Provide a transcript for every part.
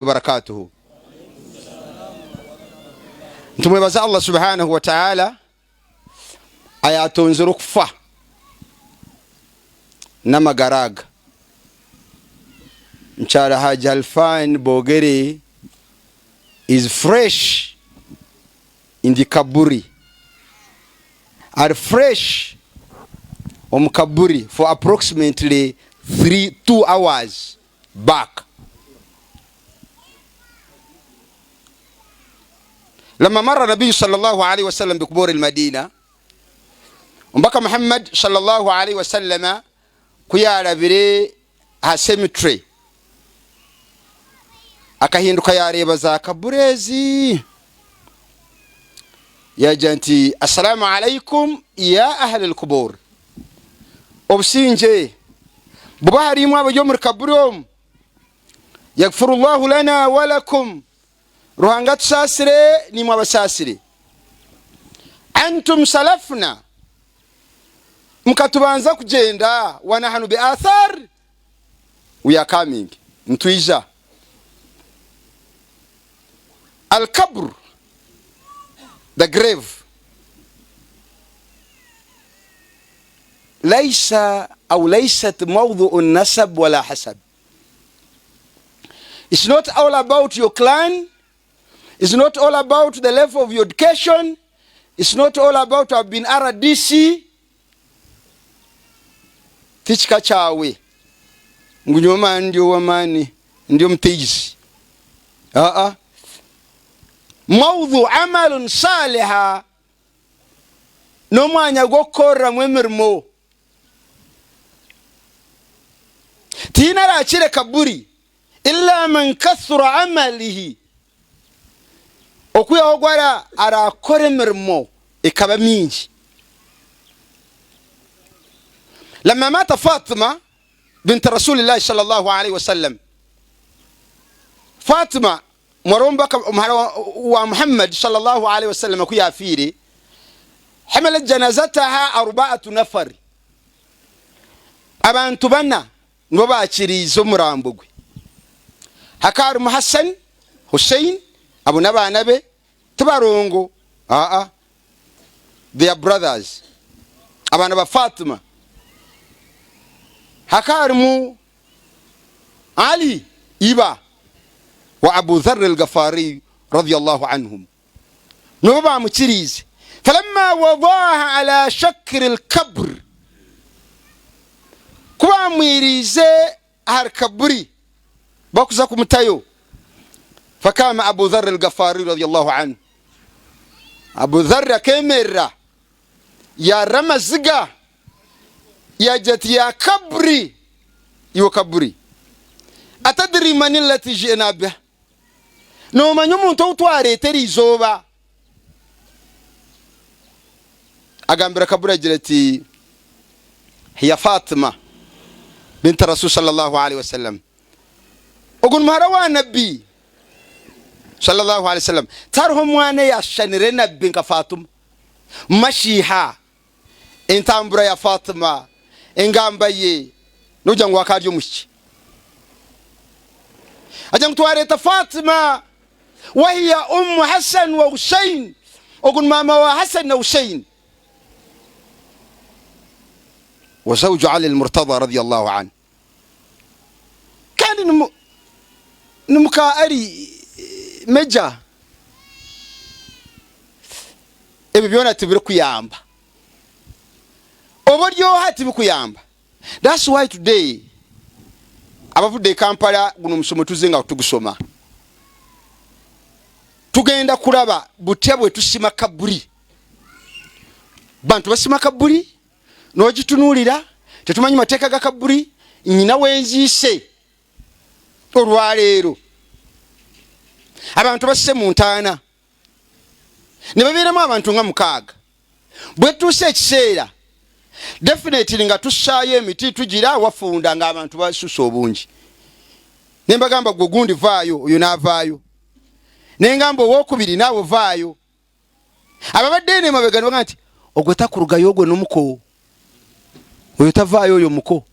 وبركاته. tumwebaza Allah subhanahu wa ta'ala ayatunzira okufa n'amagaraga. Nchara Haji Alfan Bogere is fresh in the kaburi, are fresh kaburi for approximately 2 hours back. لما مر النبي صلى الله عليه وسلم بقبور المدينة وبقى محمد صلى الله عليه وسلم كيارا بري ها cemetery akahinduka yareba za kaburezi ya janti assalamu alaikum ya ahli alqubur obsinje buba harimu abajo muri kaburom yaghfirullahu lana wa lakum ruhangat sasire ni mwabasasire antum salafna mkatubanza kugenda wana hanu bi athar we are coming ntuija al-qabr, the grave, ليس أو ليست موضوع النسب ولا حسب. It's not all about your clan. It's not all about the level of your education. It's not all about I've been RDC. Tichika chawe. Ngunyoma ndio wamani ndio mtizi. موضوع عمل صالح نمانيا غوكورا ممرمو تينا لا تشير كبوري إلا من كثر عمله okuya ogwara ara koremermo ikaba mingi. لما مات فاطمة بنت رسول الله صلى الله عليه وسلم فاطمة مرomba wa Muhammad sallallahu alaihi wasallam kuyafiri hamalat janazataha 4 nafar abantu bana ngo bakirizo murambugwe hakaru Hassan Hussein abo nabana be tubarongo they are brothers abana ba Fatima hakaru Ali iba وأبو ذر الغفاري رضي الله عنهم نوبا متريز فلما وضعها على شكر الكبر كوا ميريزي هركبري بوكزاكم تايو فكان أبو ذر الغفاري رضي الله عنه أبو ذر كاميرا يا رمزقا يا جت يا كبري يو كبري أتدري من التي جئنا به no manyumu ntotware terizoba agambira kabura jirati hiya Fatima bint Rasul sallallahu alaihi wasallam ogun maharawa nabi sallallahu alaihi wasallam tarhum wane ya shanire nabi ka Fatima mashiha intambura ya Fatima engambaye nujangwa kaje mushi ajamtware ta Fatima وهي حسن وحسين أقول ماما حسن وحسين وزوج علي المرتضى رضي الله عنه كان نمكاري مجا بيونا تبركو يامبا oboryo hati bikuyamba. That's why today abavude Kampala guno musomo tuzenga tugusoma tugenda kulaba butebwe tusima kaburi bantu basima kaburi nojitunulira tetumanyi mateka ga kaburi nyina wenzise olwaleero abantu basse mu ntaana ne babiremu abantu nga 6 bwe tuse ekiseera definitely nga tusaayo emiti tugira wafunda nga abantu basusa obungi nembagamba gwe gundi vaayo oyo naavaayo nengambo wokubiri nawo vaayo ababadde ne mabega ngo nti ogweta kurugayo ogwe nomuko oyo tavaayo oyo muko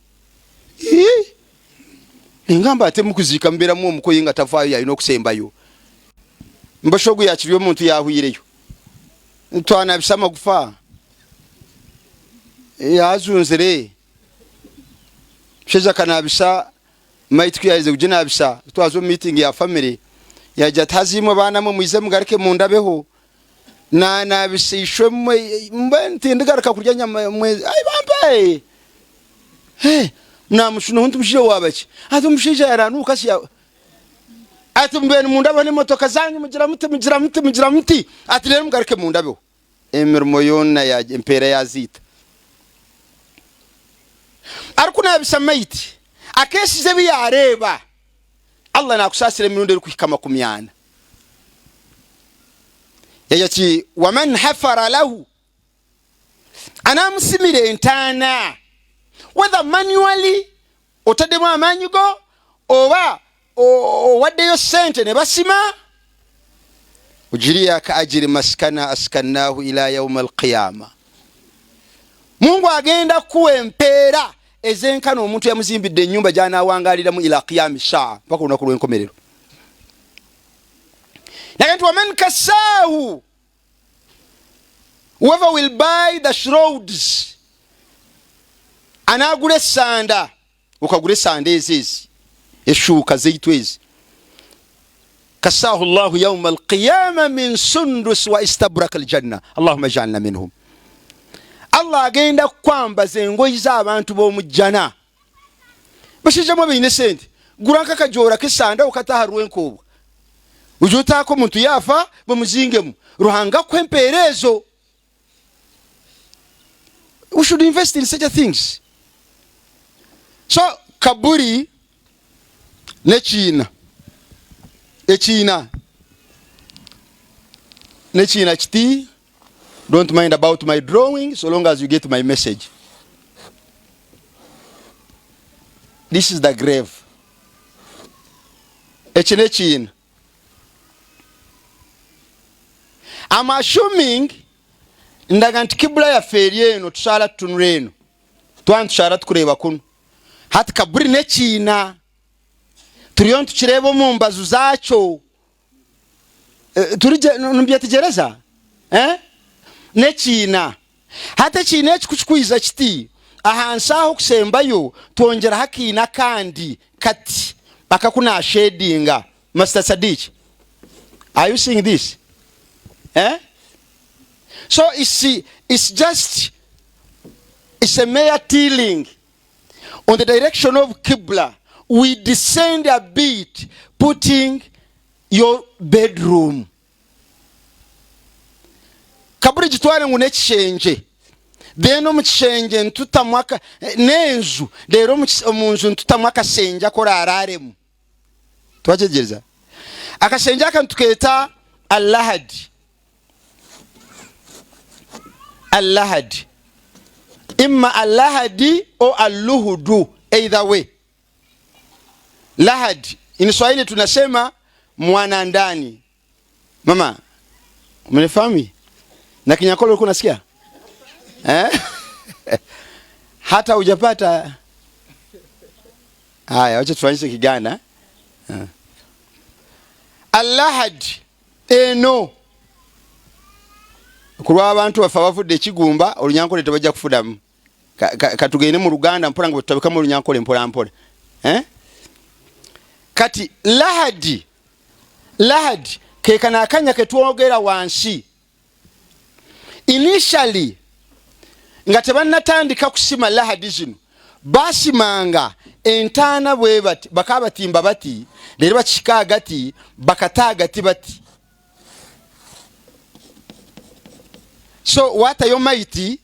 Ngamba ate mukuzika mbera mu omukoyi nga tafaayo yalina okusembayo. Mbashogu yakiriyo omuntu yahuyireyo. Ntwana bisama kufa. Yazunzire. Sheza kanabisa might kuyaize kujina bisa. Twazo meeting ya family. Ya jatazimu bana mu muize mugarike mu ndabeho. Na nabisishwe mbenti ndigaraka kurya nyama mwezi. Ai bambe. Na mushuno huntu mushije wabaki. Atu mushije yaranuka siya. Ati mbene mu ndabo ni motoka zanyu mugira muti. Ati rero mugarike mu ndabeho. Emirimo yona ya impera yazita. Arikuna bisamaiti akesi zebi yareba Allah nakusasire mirundi rukikama kumyana yayati waman hafara lahu ana musimire entana whether manually otademu amanyigo oba waddeyo sente ne basima ujiriya ka ajiri maskana askannahu ila yawm alqiyama Mungu agenda kuempera ezenkano omuntu yamuzimbidde ennyumba jana wangalira mu ila qiyam saa paka unakulwa enkomerero nakantu waman kasahu whoever will buy the shrouds anagule sanda ukagule sanda ezezi eshuka zeitwezi kasahu Allah yawm alqiyama min sundus wa istabrak aljanna Allahumma ij'alna minhum Allah agenda kwambaza engoyi z'abantu b'omujjana bashijamo bine sente guranka kajora kisanda ukataharwe nkobwa ujutako muntu yafa bamuzingemu ruhanga kwemperezo. We should invest in such things. So kaburi ne China chiti. Don't mind about my drawing so long as you get my message. This is the grave. Echinechin. I'm assuming ndaganti kibula ya ferieno tusala tunreno. Twan tusala tukureba kuno. Hati kaburi ne China. Turiyon tukirebo mu mbazu zacho. Turije numbyatigereza? Ne China hata China ekikuchikuiza kiti ahansaho kusembayo twongera hakina kandi kati bakakuna shadinga. Master Sadiq, are you seeing this? So it's a mere tilling on the direction of Qibla. We descend a bit, putting your bedroom. Kaburi jitware ngune kishenje deno mu kishenje ntutamwaka nenzu lero mu nzu ntutamwaka senja ko rararemu twajegereza akashenje akantuketa Allahad imma Allahadi o alluhudu either way. Lahad in Swahili tunasema mwana ndani. Mama umenifahamu? Na Kinyakolo uko nasikia? Hata hujapata. Haya, acha tufanyishe Kiganda. Allahad eno. Kulwa abantu bafa bafudde Kigumba olunyankole tebajja kufudamu. Katugende mu Luganda mpola ngo tutabika mu olunyankole mpola. Kati lahad kekana akanya ketwogera wansi. Initially nga tebannatandika kusima lahadi zino basimanga entana bwe bati bakabatimba bati lero bakika agati bakataagati bati. So what are your mighty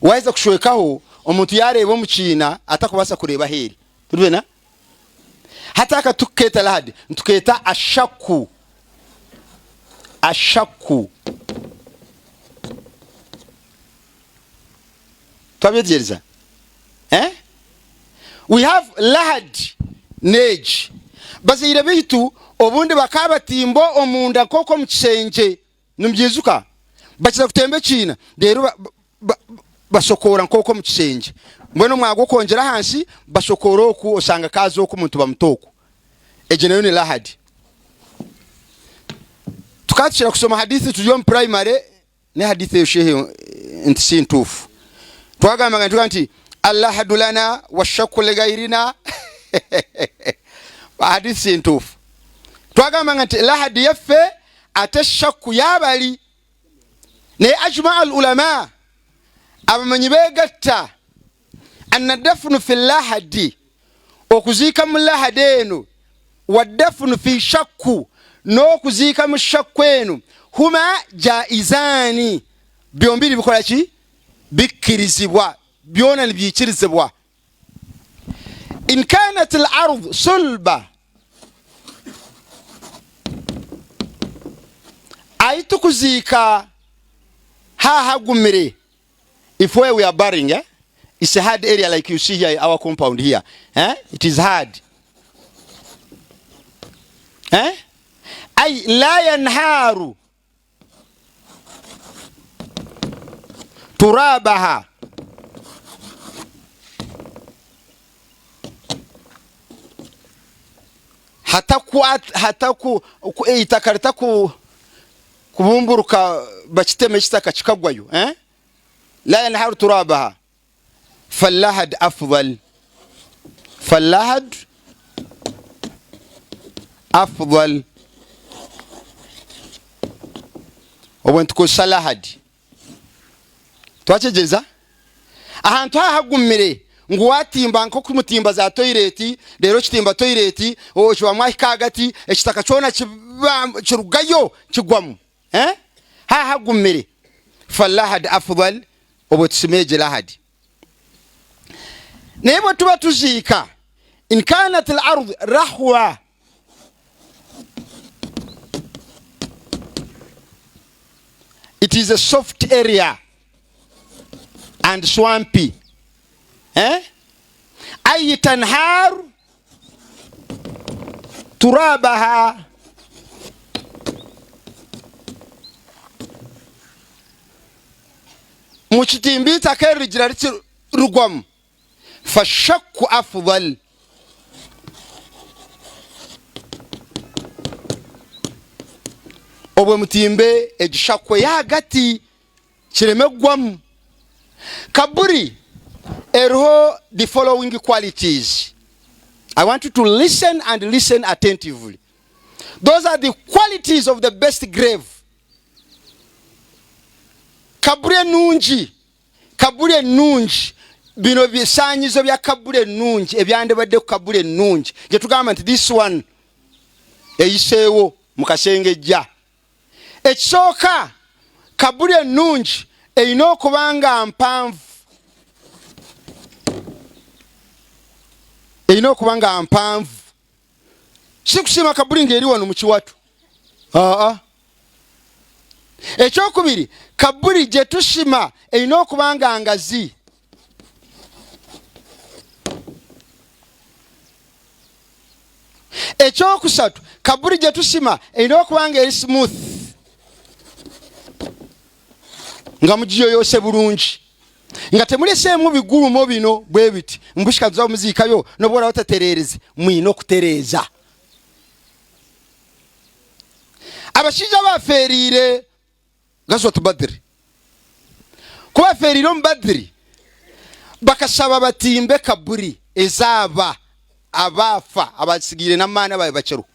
waiza kushwekaho omuntu yareba mu China atakubasa kureba heri turubena hata akatuketa lahadi ntuketa ashaku twabyegeriza we have lahad nej bazire bitu obundi bakabatimbo omunda koko mu kisenge numyezuka bakiza kutembe China lero basokora koko mu kisenge mbwenu mwago konjera hansi bashokoro ku osanga kazo oku muntu bamutoko ejeneyo ni lahadi. Tukatishira kusoma hadithi tuliyo primary ne hadithi yo shehe ntisintufu twagamba nti Allah hadulana washakku ligairina hadithi ntufu twagamba nti lahadi yafe atashakku yabali ne ajma al ulama abamanyi begatta anna dafnu fil lahadi okuzika mu lahadi eno wadafnu fi shakku no kuzika mu shakku eno huma jaizani byombiri bikola ki bikirizibwa byona byikirizibwa. In kanat al ard sulba aitu kuzika hagumire. If where we are burying, it's a hard area like you see here, our compound here. It is hard. Ay la yanharu turabaha hataku itakarita kubumburuka bakiteme kitaka kikagwayo. La yanharu turabaha fallahad afdal. Fallahad afdal. Obantu ko salahad twachejeza ahantu hagumire ngwatimba nko kumutimba za toilet rero kitimba toilet oshwa mwahikagati ekitaka cyona kirugayo kigwamu hagumire fallahad afdal obotisimeje lahad. Nebo tuba tuzika in kanat al ard rahwa it is a soft area and swampy. Ay tanhar turabaha muchitimbita kerijira rugwam fashakku afdal. Obwe mutimbe egishakwe yagati kiremegwam kaburi erho the following qualities. I want you to listen and listen attentively. Those are the qualities of the best grave. Kaburi nungi, kaburi nungi, bino bisanyizo bya kaburi nungi ebyande badde ku kaburi nungi je tugamba nti this one eyiseewo mukasengejja. Ekisoka kaburi nungi eyina okubanga mpanvu. Eyina okubanga mpanvu. Sikusima kaburi ngeri wano mu kiwatu. Ekyokubiri kaburi je tushima eyina okubanga ngazi. Ekyokusatu kaburi je tushima eyina okubanga eri smooth. Nga mujiyo yose bulungi nga temuleseemu bigulumo bino bwe biti mbushikaza omuzikayo nobora otaterereze mwino kutereza. Abashija baferire gazwatu badri kuba ferire mu badri bakasaba batimbe kaburi ezaba abafa abasigire namana baye baceru.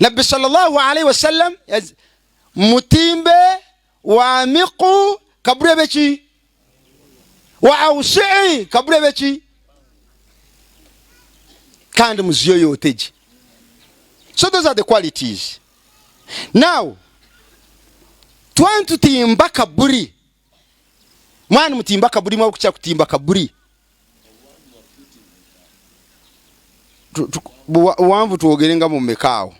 Nabbi sallallahu alaihi wasallam mutimbe wa miqu kabure beki wa awsi'i kabure beki kandi muziyo yoteji. So those are the qualities. Now twantu timba kaburi mwana mutimba kaburi mwa kucha kutimba kaburi wanvu tuogerenga mu mekao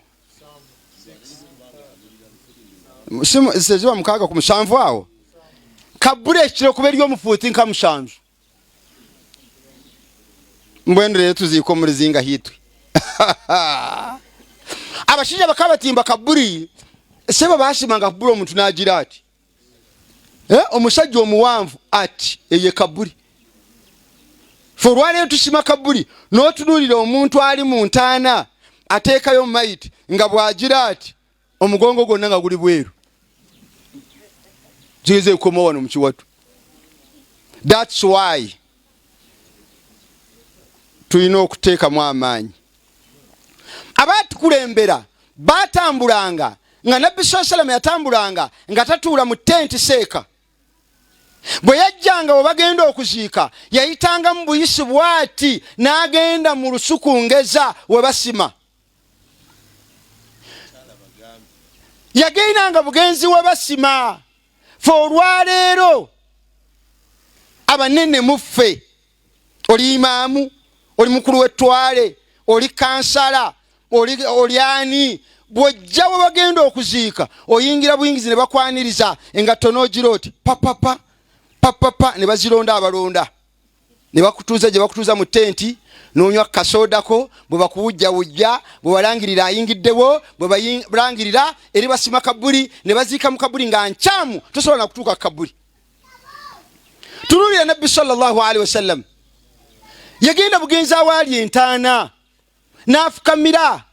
seziwa mukaga ku musanvu awo kabure ekiro kuberyo mufuti nka musanzu mbwendere tuziko muri zinga hitwe. Abashija bakabatimba kaburi seba bashimanga kaburi omuntu nagira ati omusajja omuwanvu ati eye kaburi Forwale tushima kaburi n'otunulira omuntu ali mu ntaana ateekayo maiti nga bwagira ati omugongo gwonna nga guli bweru. Jize koma wano mukiwatu. That's why tulina okuteekamu amaanyi. Abatukulembera batambulanga nga Nabbi sallallahu yatambulanga nga tatuula mu tenti seeka. Bwe yajjanga bwe bagenda okuziika yayitanga mu buyisi bwati n'agenda mu lusuku ngeza we basima. Yagendanga bugenzi we basima. Olwaleero abanene muffe, oli imaamu, oli mukulu w'ettwale, oli kansala, oli ani, bw'ojja we bagenda okuziika oyingira buyingizi ne bakwaniriza engatto n'ogira oti papapa papapa ne bazironda abalonda ne bakutuuza gye bakutuuza mu tenti n'onywa kasoodako bwe bakuwujjawujja bwe balangirira ayingiddewo bwe balangirira eri basima kabuli ne baziika mu kabuli nga nkyamu tosobola na kutuuka ku kabuli. Tunulira Nabbi sallallahu alaihi wasallam yagenda bugenzi awaali entaana n'afukamira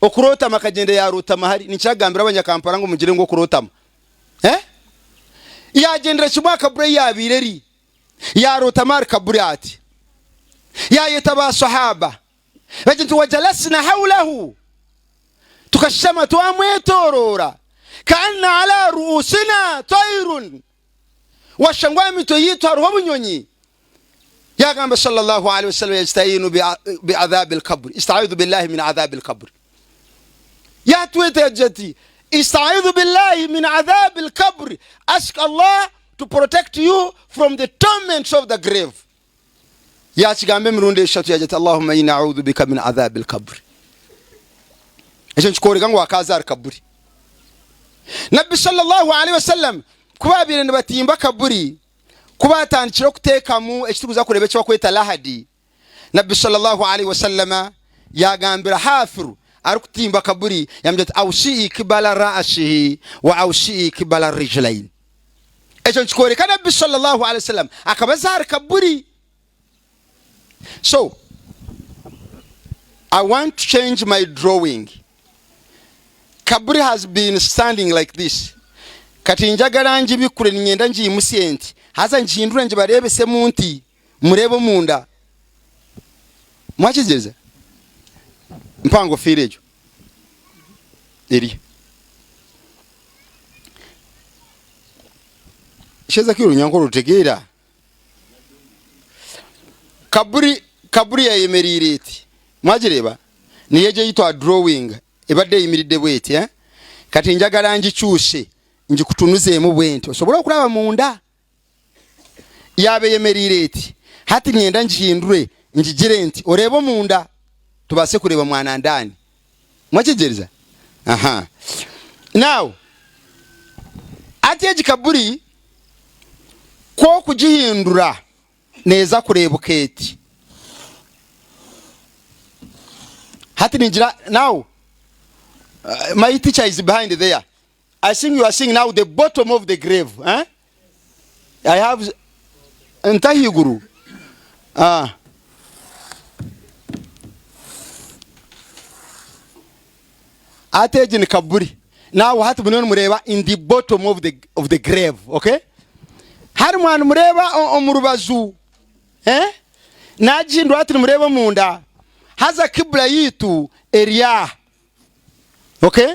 okurootama kagende yarootama hari nikyagambira abanyakampala ngo mugire ngo okurootama yagendera kimwaka bure yabireri yarootama hari kabuli ati yayetaba sahaba bajintu wajalasna hawlahu tukashama twamwetorora kana ala ruusina tayrun washangwami toyitwa hariho bunyonyi. Yagamba sallallahu alaihi wasallam yasta'inu bi'adhabil qabr ista'idhu billahi min adhabil qabr. Ya twete jati ista'idhu billahi min adhabil qabr, ask Allah to protect you from the torments of the grave. Ya kigambe mirundi eshatu yajati Allahumma inna a'udhu bika min adhabil qabr. Ekyo kikorega ngo akaza ari kaburi. Nabbi sallallahu alaihi wasallam kubabire ne batimba kaburi kuba atandikira okuteekamu ekitukuza kureba ekyo bakweta lahadi. Nabbi sallallahu alaihi wasallam yagambira hafiru ari kutimba kaburi yamjati awshi kibala ra'sihi wa awshi kibala rijlain. Ekyo kikoreka Nabbi sallallahu alaihi wasallam akabaza ari kaburi. So I want to change my drawing. Kaburi has been standing like this. Kati njagala njibikule ninyenda njiyimusie enti haza njindura nje barebese munti murebo munda mwakizeza mpango firejo eri sheza kiro nyankoro tegera kaburi ya yemerireti mwagireba niyeje yitwa drawing ebadde yimiridde bweti kati njagala njikyuse njikutunuzeemu bwenti osobola okulaba munda yabe yemerireti hati nyenda njihindure njigire nti orebo munda tubase kureba mwana ndani mwakigereza. Now ati ejikaburi ko kugihindura neza kurebuka eti hati ninjira. Now my teacher is behind there. I think you are seeing now the bottom of the grave. I have Ntahiguru. Ate in kaburi. Now what we know mureba in the bottom of the grave, okay? Harman mureba omurubazu. Naji ndo ati mureba munda. Haza kibla yitu area. Okay?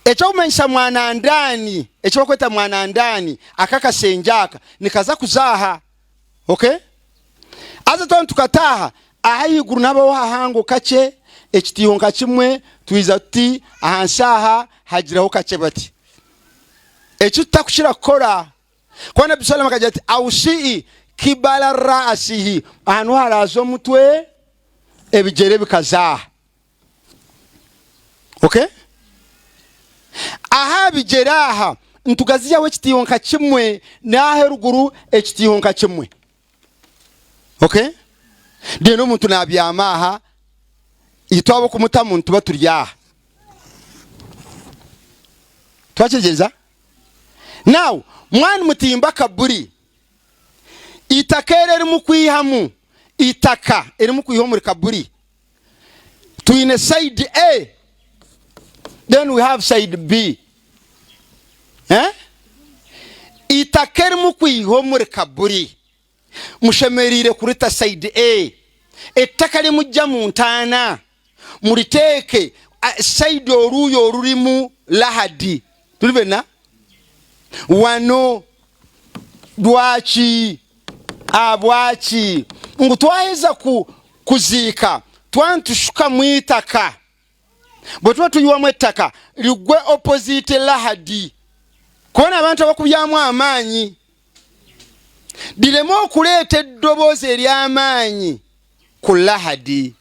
Echo umensha mwana ndani, echo kweta mwana ndani akaka senjaka nikaza kuzaha. Okay? Aza tuwa tukataha ahayiguru naba wahango kache ekitiyonka kimwe tuiza tuti ahansaha hajiraho kache bati ekyo tutakushira kukora kwa Nabbi sallallahu alaihi wasallam awshi kibala ra'sihi ahantu harazo mutwe ebigere bikazaha. Okay? Aha bigeraha ntugaziya wekitiyonka kimwe nahe ruguru ekitiyonka kimwe. Okay? Deno muntu nabyamaha itwabo kumuta muntu baturyaha twakigeza. Now mwana mutimba kaburi itakerere mu kwihamu itaka erimu kuyiho kaburi tuyine side A, then we have side B. Itaka erimu kuyiho kaburi mushemerire kurita side A. Ettaka limujja mu ntaana muliteeke side oruyo orulimu lahadi. Tulibena wano dwaki abwaki ngu twaheza kuziika twantushuka mu itaka bwe tuba tuyiwamu ettaka ligwe opposite lahadi kubona abantu abakubyamu amaanyi diremu okuleeta eddoboozi ery'amaanyi ku lahadi.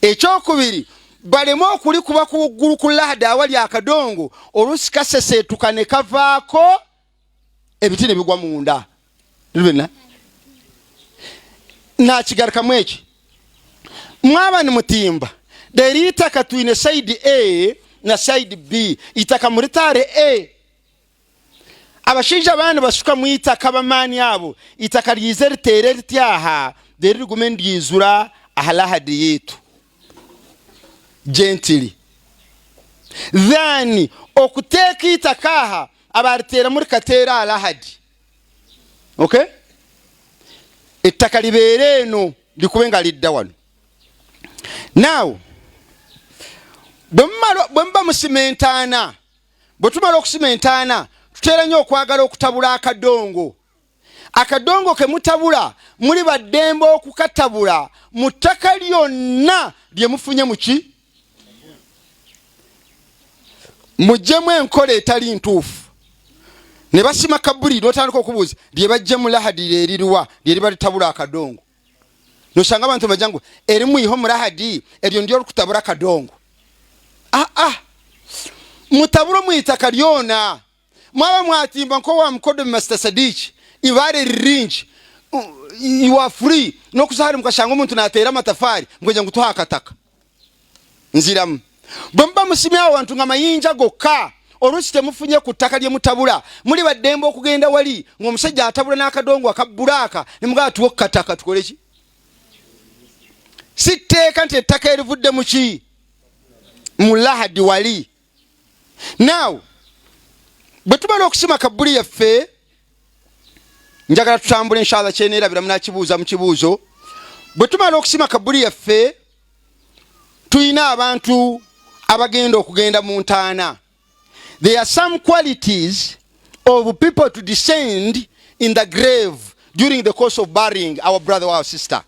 Ekyokubiri balemu okulikuba ku ggulu ku lahadi awali akadongo oluusi kaseseetuka ne kavaako ebiti ne bigwa munda. Nakigarukamu eki mwaba ni mutimba deri itaka tuyine side A na side B. Itaka mulitaare A abashinja abandi basuka mu itaka bamaani abo itaka lyize liteere lityaha deri ligume ndyizura aha lahadi yetu gently. Then okuteeka itaka aha abaliteera muri kateera alahadi. Okay? Ettaka libeere eno likube nga lidda wano. Now bwe muba musimentana bwe tumala okusimentana tuteera nnyo okwagala okutabula akadongo. Akadongo ke mutabula muli baddembe okukatabula mu ttaka lyonna lye mufunye muki mujjemu enkola etali ntuufu ne basima kabuli n'otandika okubuuza lye bajje mu lahadi lyeriruwa lyeri balitabula akadongo nosanga abantu bajangu erimu yiho mu lahadi eryo ndyo okutabula akadongo. Mutabula mu itaka lyona mwaba mwatimba nko wa mukodo Master Sadiki ibare rinji you are free nokusahari mukashanga omuntu nateera matafari mukwenja ngutuha akataka nziramu bamba musimya abantu nga mayinja gokka oluusi temufunye ku ttaka lye mutabula muli baddembe okugenda wali ng'omusajja atabula n'akadongo akabbulaaka ne mugaa tuwo kataka tukole ki si tteeka nti ettaka erivudde mu ki mu lahadi wali. Now bwe tumala okusima kabuli yaffe njagala tutambula inshallah kyeneerabiramu nakibuuza mu kibuuzo. Bwe tumala okusima kabuli yaffe tuyina abantu abagenda okugenda mu ntaana. There are some qualities of people to descend in the grave during the course of burying our brother or our sister.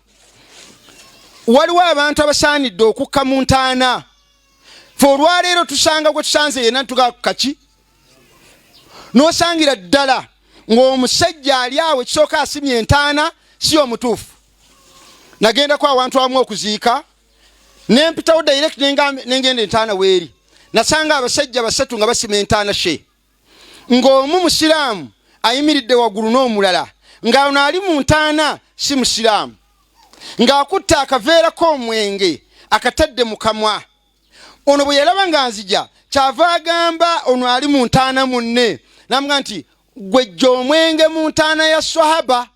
Waliwo abantu abasaanidde okukka mu ntaana. Fe olwaleero tusanga gwe tusanze yenna tuga kaki n'osangira ddala ng'omusajja ali awo ekisooka asimye entaana si omutuufu. Nagendako awantu awamu okuziika nempitawo direct nengenda entaana weeri nasanga abasajja basatu nga basima entaana she ng'omu musiraamu ayimiridde waggulu n'omulala ng'ano ali mu ntaana si musiraamu ng'akutte akaveerako omwenge akatadde mu kamwa. Ono bwe yalaba nga nzija kyava agamba ono ali mu ntaana munne namuga nti gwejja omwenge mu ntaana ya Swahaba.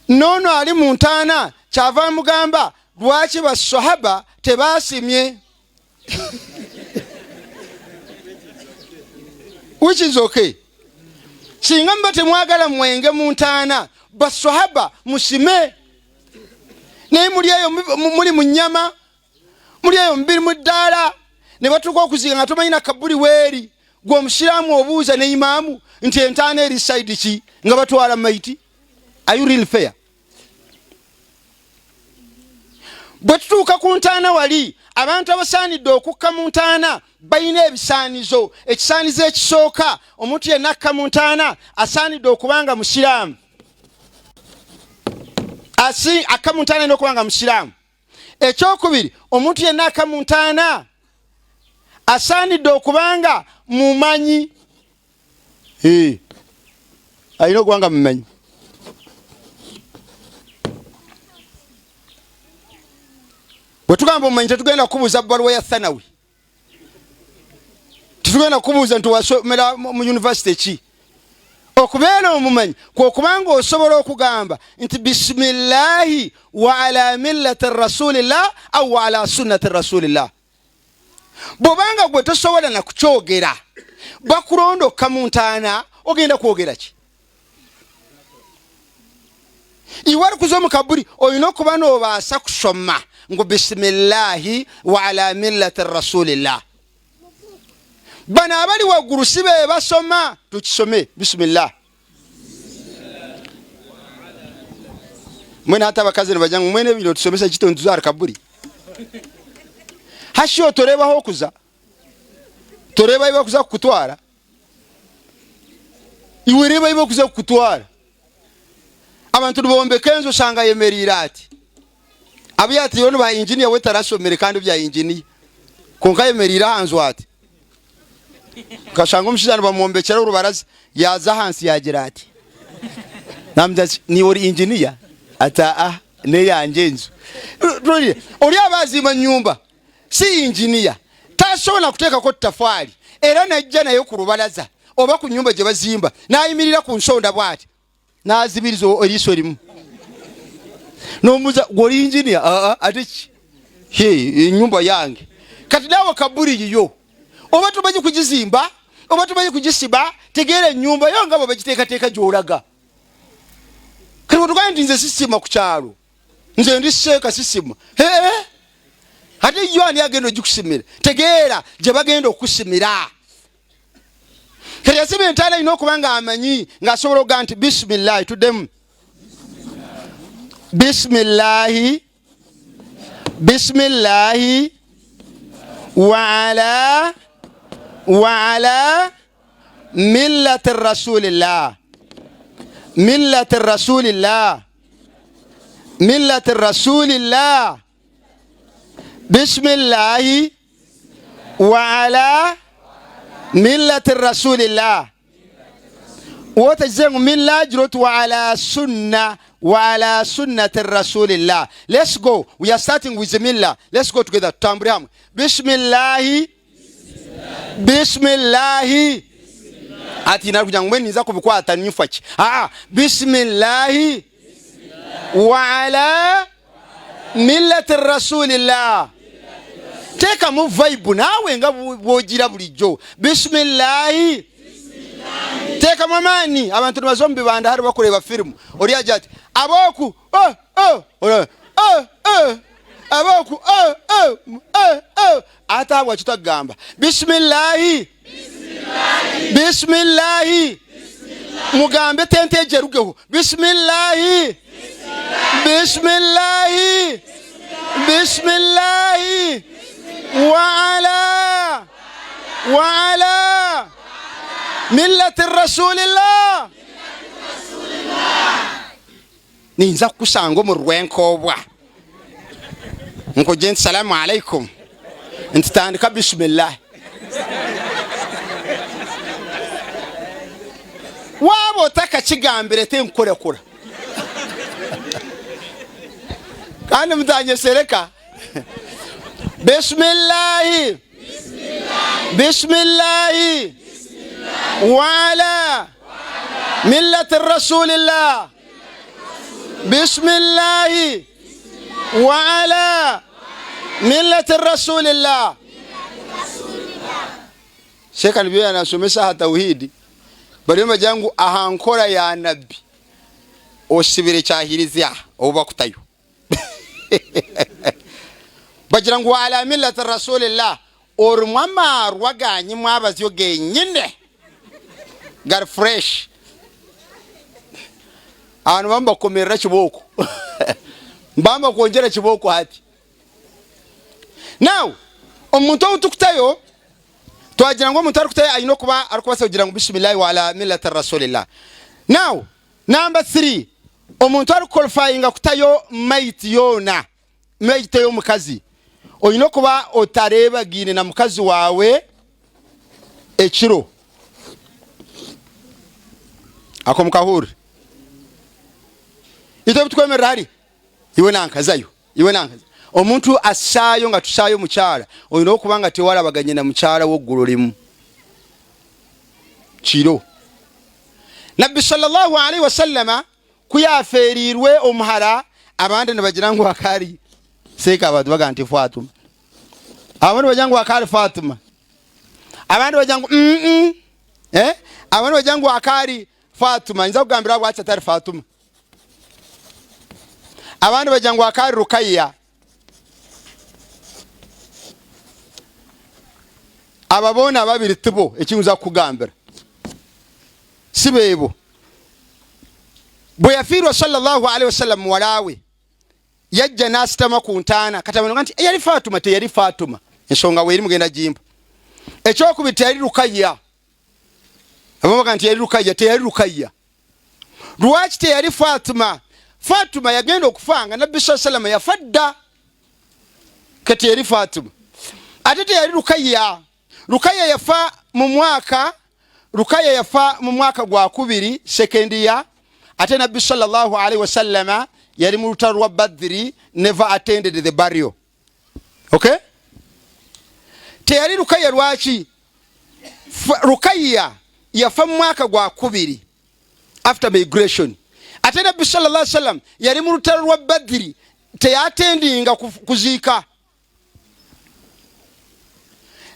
Nono ali mu ntaana kyava mugamba lwaki baswahaba tebasimye which is okay. Singa mba temwagala mwenge mu ntaana baswahaba musime naye muli eyo muli mu nnyama muli eyo mubiri mu ddaala ne batuuka okuziika nga tomanyi na kabuli weeri gwe omusiraamu obuuza ne imaamu nti entaana eri side ki nga batwala maiti. Are you really fair? Bwe tutuuka ku ntaana wali abantu abasaanidde okukka mu ntaana balina ebisaanizo. Ekisaanizo ekisooka omuntu yenna akka mu ntaana asaanidde okubanga musiraamu. Akka mu ntaana yenna okubanga musiraamu. Ekyokubiri omuntu yenna akka mu ntaana asaanidde okubanga mumanyi. Alina okubanga mumanyi. Bwe tugamba omumanyi tetugenda kubuuza bbaluwa ya Thanawi. Tetugenda kubuuza nti wasomera mu university ki. okubeera omumanyi kwokubanga osobola okugamba nti bisimillahi wa ala millati rasulillah au wa ala sunnati rasulillah. bwobanga gwe tosobola nakukyogera bakulondoka mu ntaana ogenda kwogera ki? iwe alikuza omu kaburi olina okuba n'obaasa kusoma ngu bisimillahi wa ala millati rasulillah. bano abali waggulu si be basoma, tukisome bisimillah. mwene hata abakazi nebajanga mwene bino tusomesa kitondu tuzara kaburi. hashiyo torebaho okuza, toreba iwe kuza kukutwara, iwe reba iwe kuza kukutwara. abantu nibombeka enzu osanga yemerire ati abyati yono ba engineer we tarasomere kandi bya engineer konka yemerire hanzu ati kashanga omushizana bamuombekera urubarazi yaza hansi yagira ati namdazi ni ori engineer ata ne yanje enzu ori abazima nyumba si engineer tasona kuteka ko tafali era najja nayo ku rubaraza oba ku nyumba gye bazimba nayimirira ku nsonda bwati nazibirizo eriso limu nomuza gori engineer atiki he nyumba yange kati dawo kaburi yiyo oba tubaji kugizimba oba tubaji kugisiba tegere nyumba yo ngabo bagiteka teka joraga kati tukaye nze sisima ku kyalo nze ndi sheka sisima hati yo ani agendo gikusimira tegera je bagenda okusimira kati yasibe ntala ino kubanga amanyi ngasobola oganti bismillah tudem bismillah bismillah wa ala millati rasulillah millati rasulillah millati rasulillah bismillah wa ala millati rasulillah وتجزم من لاجرت وعلى سنة وعلى سنة rasulillah. Let's go. We are starting with the millah. Let's go together. Tambriam. Bismillah. Bismillah. Ati na kujang mweni za kubikwa atanyufachi. Bismillah. Wa ala millati rasulillah. Take a move vibe nawe nga bogira bulijjo. Bismillah. Teka mamani abantu bazombi banda hari bakureba film ori ajati aboku aboku ata wachuta gamba bismillah bismillah mugambe tente jerugeho bismillah bismillah bismillah wa ala millati rasulillah. ninza kusango mu rwenkobwa nko jent salamu alaikum ntitandika bismillah wabo takakigambire te nkorekura kandi mutanye sereka bismillah bismillah وعلى ملة الرسول الله بسم الله وعلى ملة الرسول الله. شيخ البيئة نسميسها توحيد بلما جانغو أهانكورا يا نبي osibire cyahiriza obakutayo bajirangwa ala millati rasulillah or mama rwaganye mwabazi yogenyine gar fresh anu bamba komera kiboko mbamba kongera kiboko hati now omuntu utukutayo twajirangwa omuntu arukutayo ayino kuba arukubasa kugira ngo bismillah wa ala millati rasulillah. Now number 3 omuntu arukolfayinga kutayo maiti yona maiti yo mukazi oyino kuba otareba gine na mukazi wawe ekiro akomukahuri ito bitwemera hari iwe nankazayo omuntu asayo nga tusayo mukyala oyino kubanga tewala baganye na mukyala wo gulolimu kiro nabbi sallallahu alaihi wasallama kuyaferirwe omuhara abandi nebagirangu akari seka abantu baganti Fatuma abandi bajangu akari Fatuma abandi bajangu abandi bajangu akari Fatuma nza kugambira bwacha atari Fatuma abandi bajangu akari Rukayya ababona babiri tibo ekimuza kugambira sibebo bweyafirwa sallallahu alaihi wasallam walawe yajja nasitama ku ntana katabano nti yali Fatuma teyali Fatuma ensonga weeri mugenda jimba ekyokubita yali Rukayya abavuga nti yali Rukayya teyali Rukayya lwaki teyali Fatuma Fatuma yagenda okufanga nabbi sallallahu alaihi wasallam yafadda kati yali Fatuma ate teyali Rukayya Rukayya yafa mu mwaka gwa kubiri second year ate nabbi sallallahu alaihi wasallam yali mu lutalo lwa Badri never attended the burial. Okay, teyali Rukayya lwaki Rukayya yafa mu mwaka gwa kubiri after migration ate nabbi sallallahu alaihi wasallam yali mu lutalo lwa Badri teyatendinga kuziika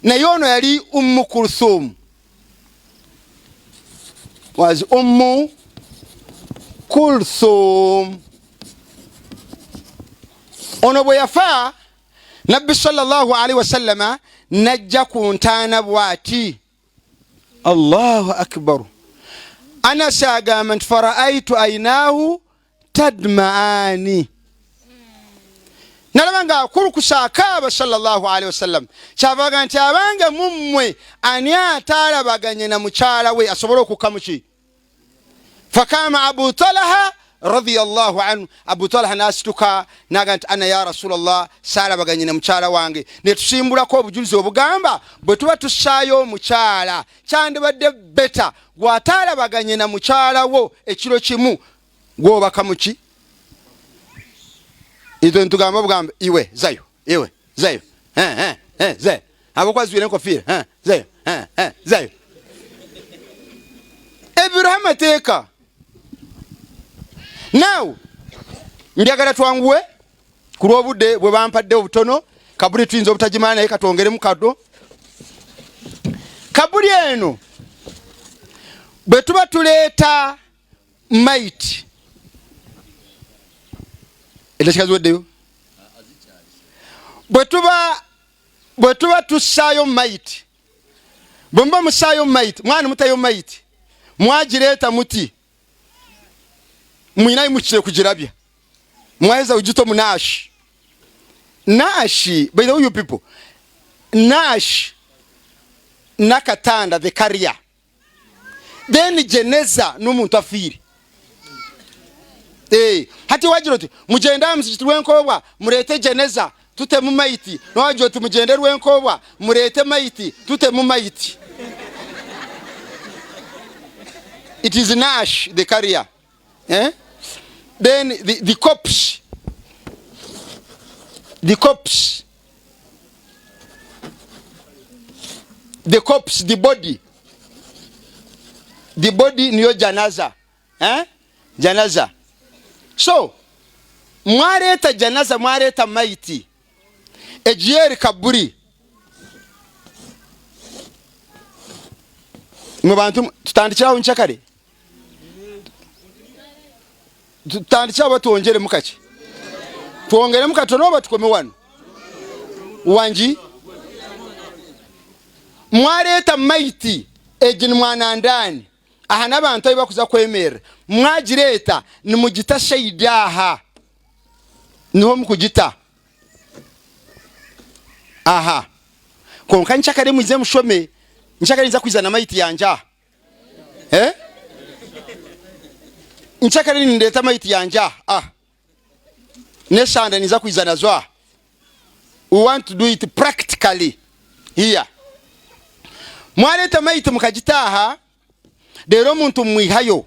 naye ono yali Ummu Kulthum was Ummu Kulthum ono bwe yafa nabbi sallallahu alaihi wasallama najja ku ntaana bwati Allahu akbar ana sagama nti faraaitu aynahu tadmaani nalabanga akurukusa akaaba sallallahu alaihi wasallam kyavaga nti abange mummwe ani atalabaganye na mukyala we asobola okukamuki fakama Abu Talha radiyallahu anhu Abu Talha nasituka naga nti ana ya Rasulullah salabaganye na mukyala wange netusimbulako obujulizi obugamba bwe tuba tusaayo mukyala kyandibadde beta gwatalabaganye na mukyala wo ekiro kimu gwobakamuki ito ntugamba bugamba iwe zayo zayo abokwazwire nkofira zayo Ibrahim ateka now njagala twanguwe kulwobudde bwe bampadde obutono kabuli twinzo obutajimana naye katongere mukado kabuli eno bwe tuba tuleeta might eleshikazweddeyo bwe tuba tusaayo might bwemba musaayo might mwana mutayo might mwagireeta muti mwinayi mukire kugirabya mwaheza ugito munashi by the way you people nash nakatanda the carrier then jeneza n'omuntu afiri hati wajiroti mugenda muzitwe nkobwa murete jeneza tute mu maiti nwajoti mugende rwenkobwa murete maiti tute mu maiti it is nash the carrier then the corpse the body niyo janaza janaza so mwareta janaza mwareta maiti ejieri kaburi mubantu tutandikiraho nchakare tutandikiraho batongere mukaki tuongere mukatono batukome wano wanji mwareta maiti ejini mwana ndani aha nabantu bakuza kwemera mwagireta ni mugita shaidaha niho mukugita aha konka nchakare muze mushome nchakare nza kwizana maiti yanja nchakare ndeta maiti yanja nesanda niza kwizana zwa we want to do it practically here mwareta maiti mukagitaha dero muntu mwihayo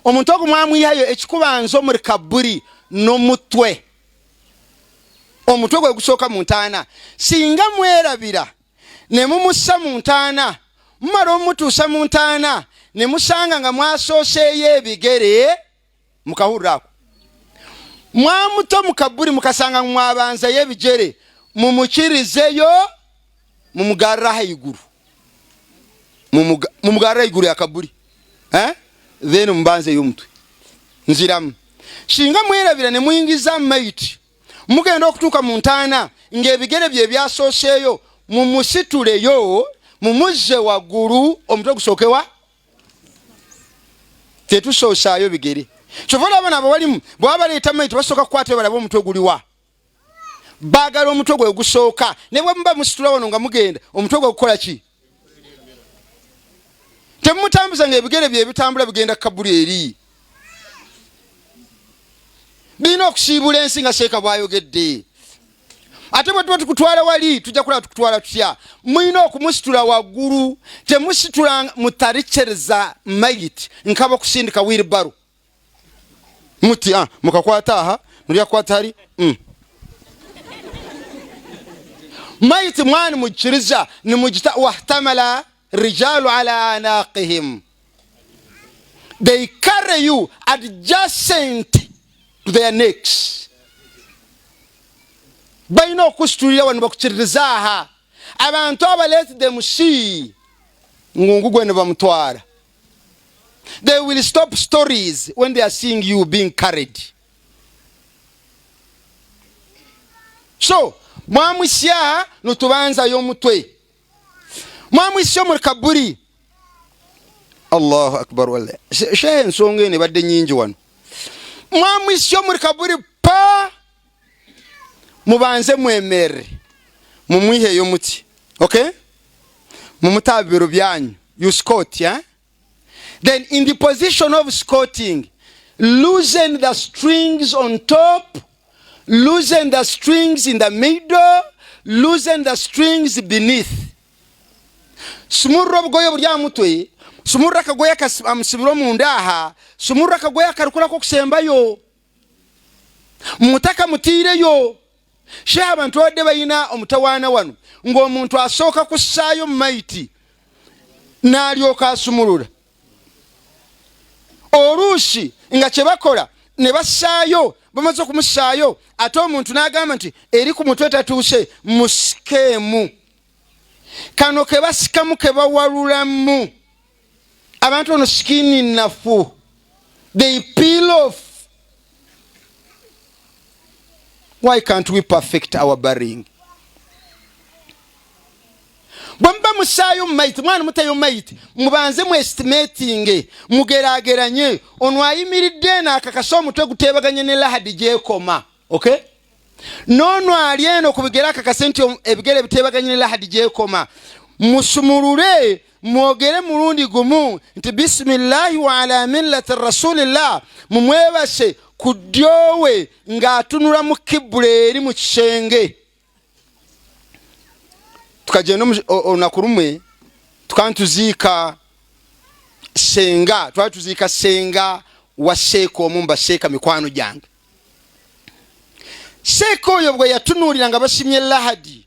omuntu ogumwamwihayo ekikubanzo muri kaburi no mutwe omutwe gwe gusoka muntana singa mwerabira ne mumussa muntana mmaro mutusa muntana ne musanga nga mwasooseeyo ebigere mukahurrako mwamuto mukaburi mukasanga mwabanzayo ebigere mumukirizeyo mumugarra haiguru mumugarra haiguru ya kaburi then mubanzeyo omutwe nziramu shinga mwerabira ne muyingiza maiti mugenda okutuuka mu ntaana ng'ebigere bye byasooseeyo mumusituleyo mumuzze waggulu omutwe gusookewa tetusoosaayo bigere kyova olaba nabo balimu bwaba baleeta maiti basooka kukwata balaba omutwe guliwa baagala omutwe gwe gusooka ne bwe muba musitula wano nga mugenda omutwe gwe gukola ki temumutambuza ng'ebigere bye bitambula bigenda kabuli eri birina okusiibula ensi nga Sheeka bw'ayogedde ate bwe tuba tukutwala wali tujja kulaba tukutwala tutya mulina okumusitula waggulu temusitula mutarikyereza mayiti nkaba okusindika wiiribaro muti mukakwata aha mulyakwata hali mayiti mwani mujikiriza nimugita wahtamala rijalu ala anaqihim they carry you adjacent to their necks balina okusitulira wano bakukiririza aha abantu abaleetedde musi ngungu gwe ne bamutwala they will stop stories when they are seeing you being carried so mwamwisya notubanzayo omutwe mwamwisya mu kaburi Allahu akbar wallahi shehe ensonga ene badde nyingi wano mwamwisya mu kaburi pa mubanze mwemere mumwiheyo muti okay mumutabiro byanyu you scot then in the position of scoting loosen the strings on top loosen the strings in the middle loosen the strings beneath sumurra obugoye bulya mutwe sumurra kagoye kamusibiro mundaha sumurra kagoye karukulako kusembayo mutaka mutireyo shehe abantu wadde bayina omutawaana wano ng'omuntu asooka kussaayo maiti n'alyoka asumulula oluusi nga kye bakola ne bassaayo bamaze okumussaayo ate omuntu n'agamba nti eri ku mutwe tatuuse musikeemu kano ke basikamu ke bawalulamu abantu ono sikini nafu they peel off. Why can't we perfect our burying? Bwamba musayo maiti mwana mutayo maiti mubanze mu estimating mugerageranye ono ayimiridde na akakaso mutwe gutebaganye ne lahadi je koma okay nono alieno kubigera akakasenti ebigere bitebaganye ne lahadi je koma musumurure mwogere murundi gumu nti bismillah wa ala millati rasulillah mumwebase kudyowe ngatunura mu kibule mu kishenge tukagenda onakurumwe tukantuzika senga twatuzika senga wa Sheeko omumba Sheeka mikwano jange Sheeko oyo bwe yatunulira nga basimye lahadi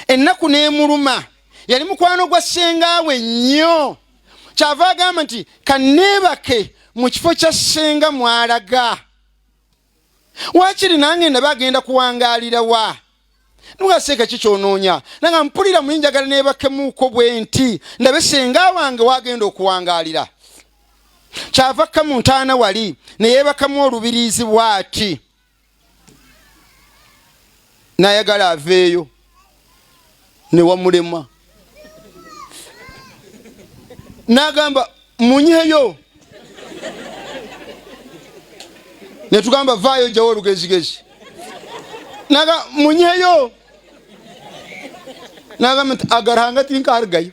ennaku n'emuluma yali mukwano gwa senga we nnyo kyava agamba nti kanebake mu kifo kya senga mwalaga wakiri nange nabagenda kuwangalira wa nuga Sheeka kikyonoonya nanga mpulira mulinjagala nebakemuuko bwenti ndabe senga wange wagenda okuwangalira kyava kamu ntaana wali neyebakamu olubirizi bwati nayagala aveeyo newamulema nagamba munyeyo netugamba vaayo jawo olugezigezi naga munyeyo nagamba agaranga tinkargayo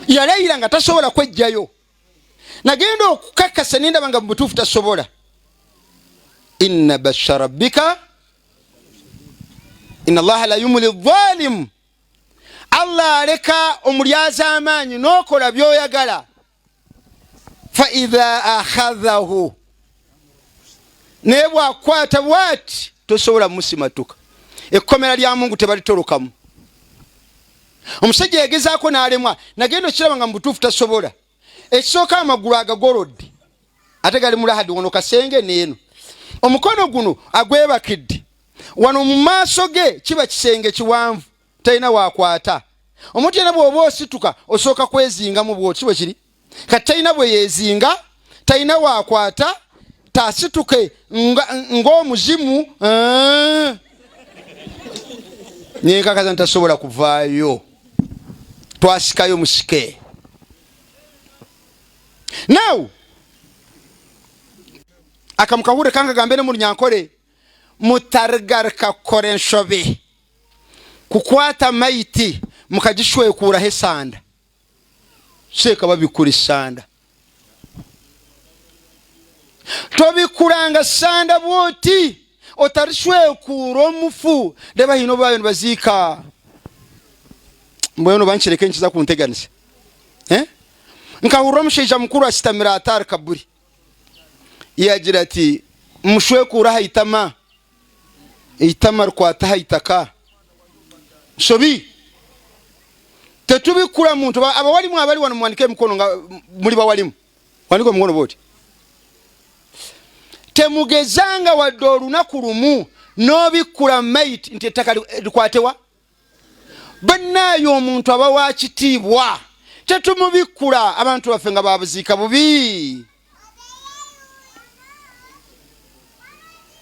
yalayira nga tasobola kwejjayo nagenda okukakasa nendaba nga mubutuufu tasobola inna basha rabbika inna allaha la yumli dhalim Allah aleka omulyaza amaanyi n'okola byoyagala fa idha akhadhahu nebwa kwata bwati tosobola musimatuka ekkomera lya Mungu tebalitolokamu omusajja yagezaako n'alemwa nagenda okiraba nga mubutuufu tasobola ekisooka amagulu agagolodde ate gali mu lahadi wono kasenge neeno omukono guno agwebakidde wano mu maaso ge kiba kisenge kiwanvu talina wakwata omuntu yena bw'oba osituka osooka kwezinga mu bwoti bwe kiri kati talina bwe yeezinga talina wakwata tasituke ng'omuzimu nyenkakaza ntasobola kuvaayo twasikayo musike now akamukahule kanga gambene mu Runyankore mutarigarika kukora enshobe kukwata maiti mukagishwekuraho esanda seeka babikura esanda tobikuranga sanda bwoti otarishwekura omufu leba hino bayo nibaziika mboyono bankireke nkiza kunteganisa nkahurira omushaija mukuru asitamira atari kaburi yagira ati mushwekura haitama itama rikwata haitaka sobi tetubikura muntu abawalimu abali wano mwanike emikono nga muri bawalimu waniko omukono boti temugezanga wadde olunaku lumu n'obikura maiti nti ettaka likwatewa bannayo omuntu aba wakitiibwa tetumubikura abantu baffe nga babuziika bubi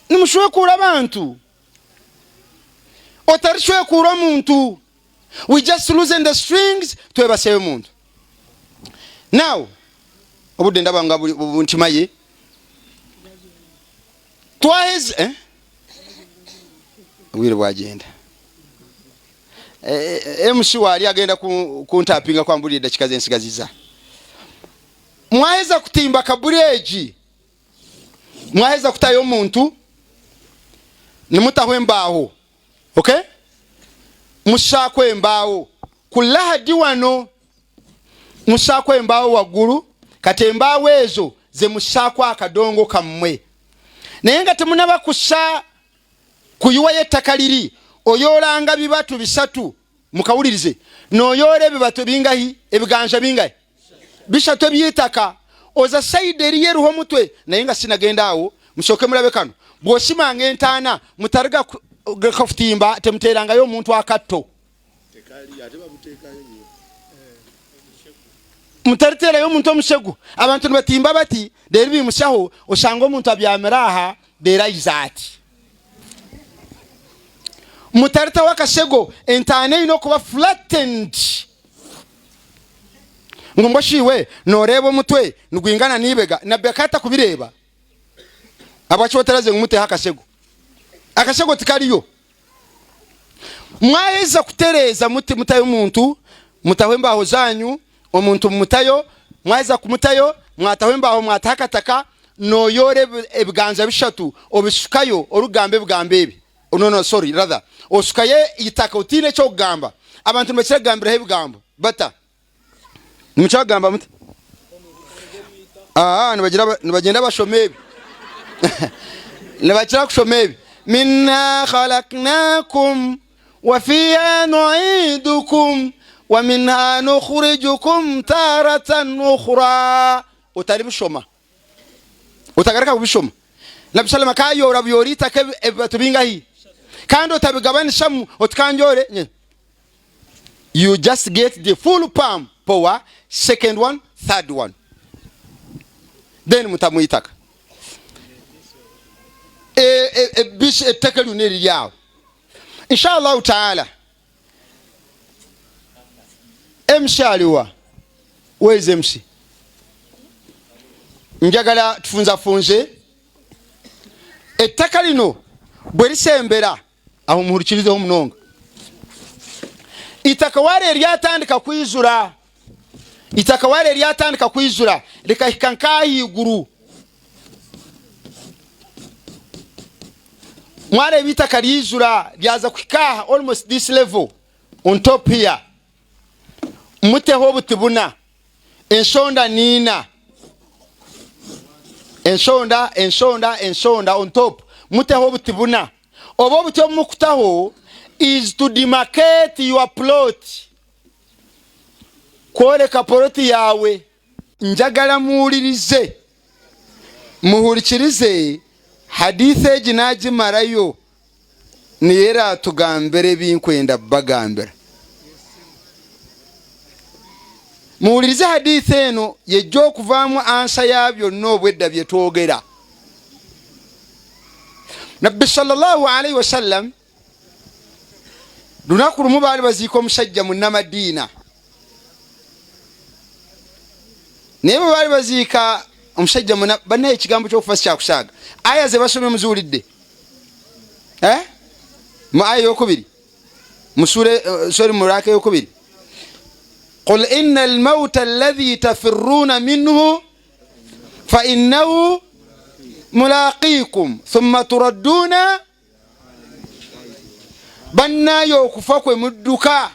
nimushwekura abantu otarishwekura omuntu we just losing the strings twebaseyo omuntu now obudde ndabanga buntimaye twaheze obwire bwagenda MC wali agenda kuntapinga kwambulira dakika zensigaziza mwaheza kutimba kabureji mwaheza kutayo omuntu nimutaho embaho okay mushako embaho kulahadi wano mushako embaho waguru kati embaho ezo ze mushako akadongo kammwe naye nga temunaba kusa kuyuwa yettaka liri oyolanga bibatu bisatu mukawulirize noyola ebibatu bingahi ebiganja bingahi bishatu byitaka oza side eri yeruho mutwe naye nga sinagenda awo mushoke mulabe kano bwosimanga entaana mutariga kafutimba temuterangayo omuntu akatto mutariterayo omuntu omushegu abantu nibatimba bati deri bimushaho osanga omuntu abyamiraha deraiza ati mutarita wakashego entaana ino kuba flattened ngombo shiwe norebo mutwe nugwingana nibega nabekata kubireba abachoteraze ngumute hakashego akashego tikaliyo mwaheza kutereza muti mutayo muntu mutahwemba aho zanyu omuntu mutayo mwaheza kumutayo mwatahwemba aho mwatakataka noyore ebiganza bishatu obisukayo orugambe bugambebe no sorry rather osukaye itaka utine cyo gamba abantu mbekira gambira hebigambo bata nimucha gamba muti nibagenda bashomebi nibakira kushomebi minna khalaqnakum wa fiha nu'idukum wa minha nukhrijukum taratan ukhra utaribishoma utagaraka kubishoma nabishalama kayo rabiyorita ke batubingahi kando tabigabanisha otkanjore you just get the full palm power second one third one then mutamuitaka bish etekelu neri yawo inshallah taala emshaliwa weze MC njagala tufunza funze ettaka lino bwerisembera aho muhurikirize ho munonga itaka wale lyatandika kwizura itaka wale lyatandika kwizura likahikankahi iguru mwale bitaka lyizura lyaza kwikaha almost this level on top here muteho butibuna ensonda nina ensonda on top muteho butibuna obo butyo mukutaho is to demarcate your plot kole kaporoti yawe njagala muhulikirize hadithi eginagimarayo niyera tugambere binkwenda bagambera. Muwulirize hadithi eno yejja okuvaamu ansa ya byonna obwedda bye twogera. Nabbi sallallahu alaihi wasallam lunaku lumu baali baziika omusajja munnamadiina, naye bwe baali baziika omusajja bannaye ekigambo kyokufa sikyakusaaga. Aya ze basomye muziwulidde mu aya yokubiri mu raka yokubiri, qul inna almauta alladhi tafirruuna minhu fa innahu mulaqikum thumma turadduuna. Bannaye okufa kwe mudduka,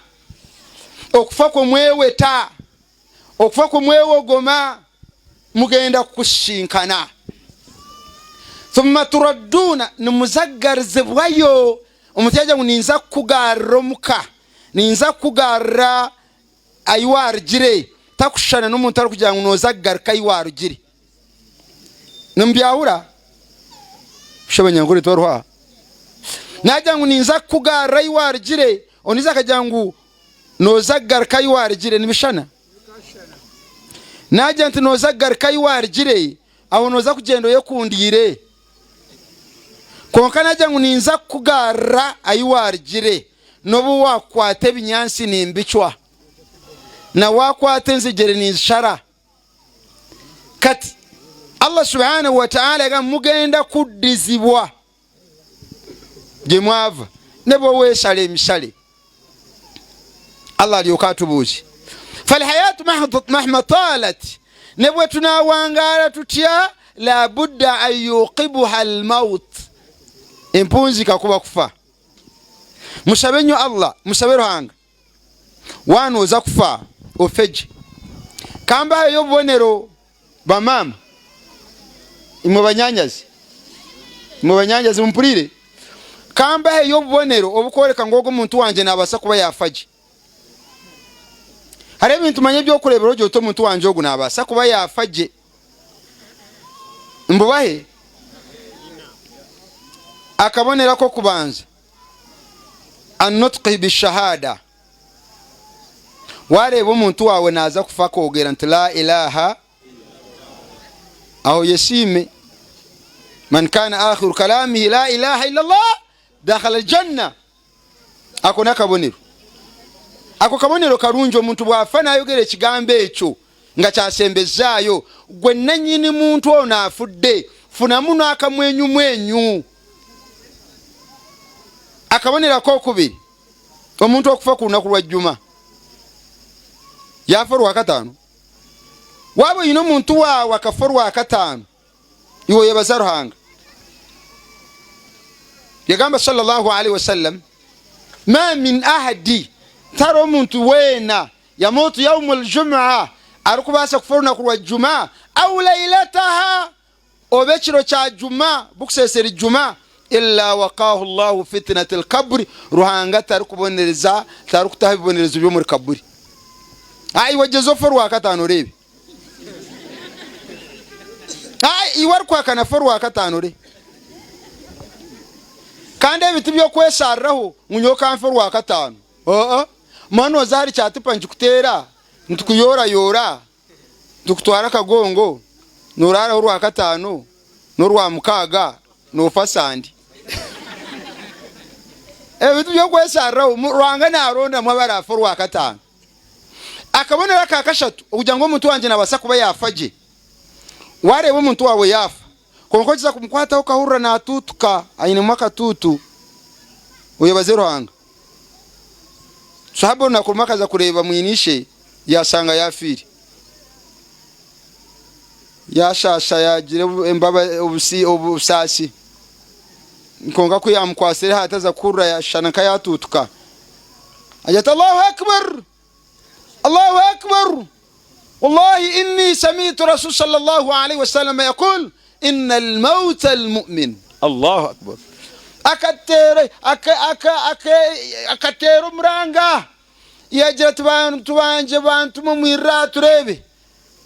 okufa kwe mweweta, okufa kwe mwewogoma, mugenda kukusisinkana. Thumma turadduuna, nimuzaggarizibwayo. Omutyaja ngu ninza kukugaarra omuka, ninza kukugaarra ayiwarugire, takushana n'omuntu alikugira ngu nozaggaruka ayiwarugire. Nimbyawura shabanyangure twarwa naja ngu ninza kukugaarra ayiwarugire, oniza akagira ngu nozaggaruka ayiwarugire, nibishana. Naja nti nozaggaruka ayiwarugire, aho noza kugenda oyekundiire. Konka naja ngu ninza kukugaarra ayiwarugire, nobu wakwata ebinyansi nimbicwa, na wakwata enzigere ninshara. Kati Allah subhanahu wa ta'ala ga mugenda kuddizibwa gye mwava ne bwe weesale emisale. Allah alyoka atubuuze falhayatu mahma talat, ne bwe tunawangaala tutya la budda an yuqibuha almaut, empunzi kakuba kufa. Musabe nnyo Allah, musabe Ruhanga wano oza kufa ofeje. Kamba eyo obubonero bamama imwe banyanyazi mumpulire. Kamba eyo obubonero obukoreka ngogo muntu wanje nabasa kuba yafaje. Hari ebintu manye byokulebera gyo to muntu wanje ogu nabasa kuba yafaje. Mbubahe akabonera ko kubanza an-nutqi bishahada. Wareba omuntu wawe naza kufa kogera nti la ilaha, aho yesime man kana akhiru kalamihi la ilaha illa Allah dakhala aljanna. Ako nakabonero, ako kabonero karungi. Omuntu bwafa nayogera ekigambo ekyo nga kyasembezaayo, gwe nanyini muntu ono afudde, funamu n'akamwenyu. Akabonero akokubiri, omuntu okufa ku lunaku lwa Juma yafa lwakataano. Waba yino omuntu waawe akafa lwakataano, iwe yebaza Ruhanga. Yagamba sallallahu alaihi wasallam, ma min ahadi, tara omuntu weena yamutu yaumul jum'a, arikubasa kufa lunaku lwa Juma au lailataha, oba ekiro kya Juma bukusesera Juma, illa waqahu Allahu fitnatal kabri, Ruhanga tarikubonereza tarikutaha bibonerezo byo muri kaburi. Ai wajezo fa lwakataano rebe, iwar kwa kana fa lwakataano re. Kandi ebintu byokwesarraho munyoka mfa lwakataano. Mano zari kyatupa njikutera ntukuyora ntukutwara kagongo norara lwakataano norwa mukaga nofa sandi. Ebintu byokwesarraho Ruhanga naronda mwabara fa lwakataano. Akabonera kakashatu okugira ngo omuntu wanje nabasa kuba yafaje. Wareba omuntu wawe yafa, konkokiza kumukwataho kahurra natutuka ayine mwaka tutu, uyebaze Ruhanga. Sahabo nakumakaza kureba mwinishe yasanga yafiri, yashasha yagire embaba obusasi, nkonga ko yamkwasire hataza kurra yashanaka yatutuka. Ajata Allahu akbar, Allahu akbar. والله إني سمعت رسول صلى الله عليه وسلم يقول إن الموت المؤمن. الله أكبر. akatero mranga yajira tubantu banje bantu mu mwira turebe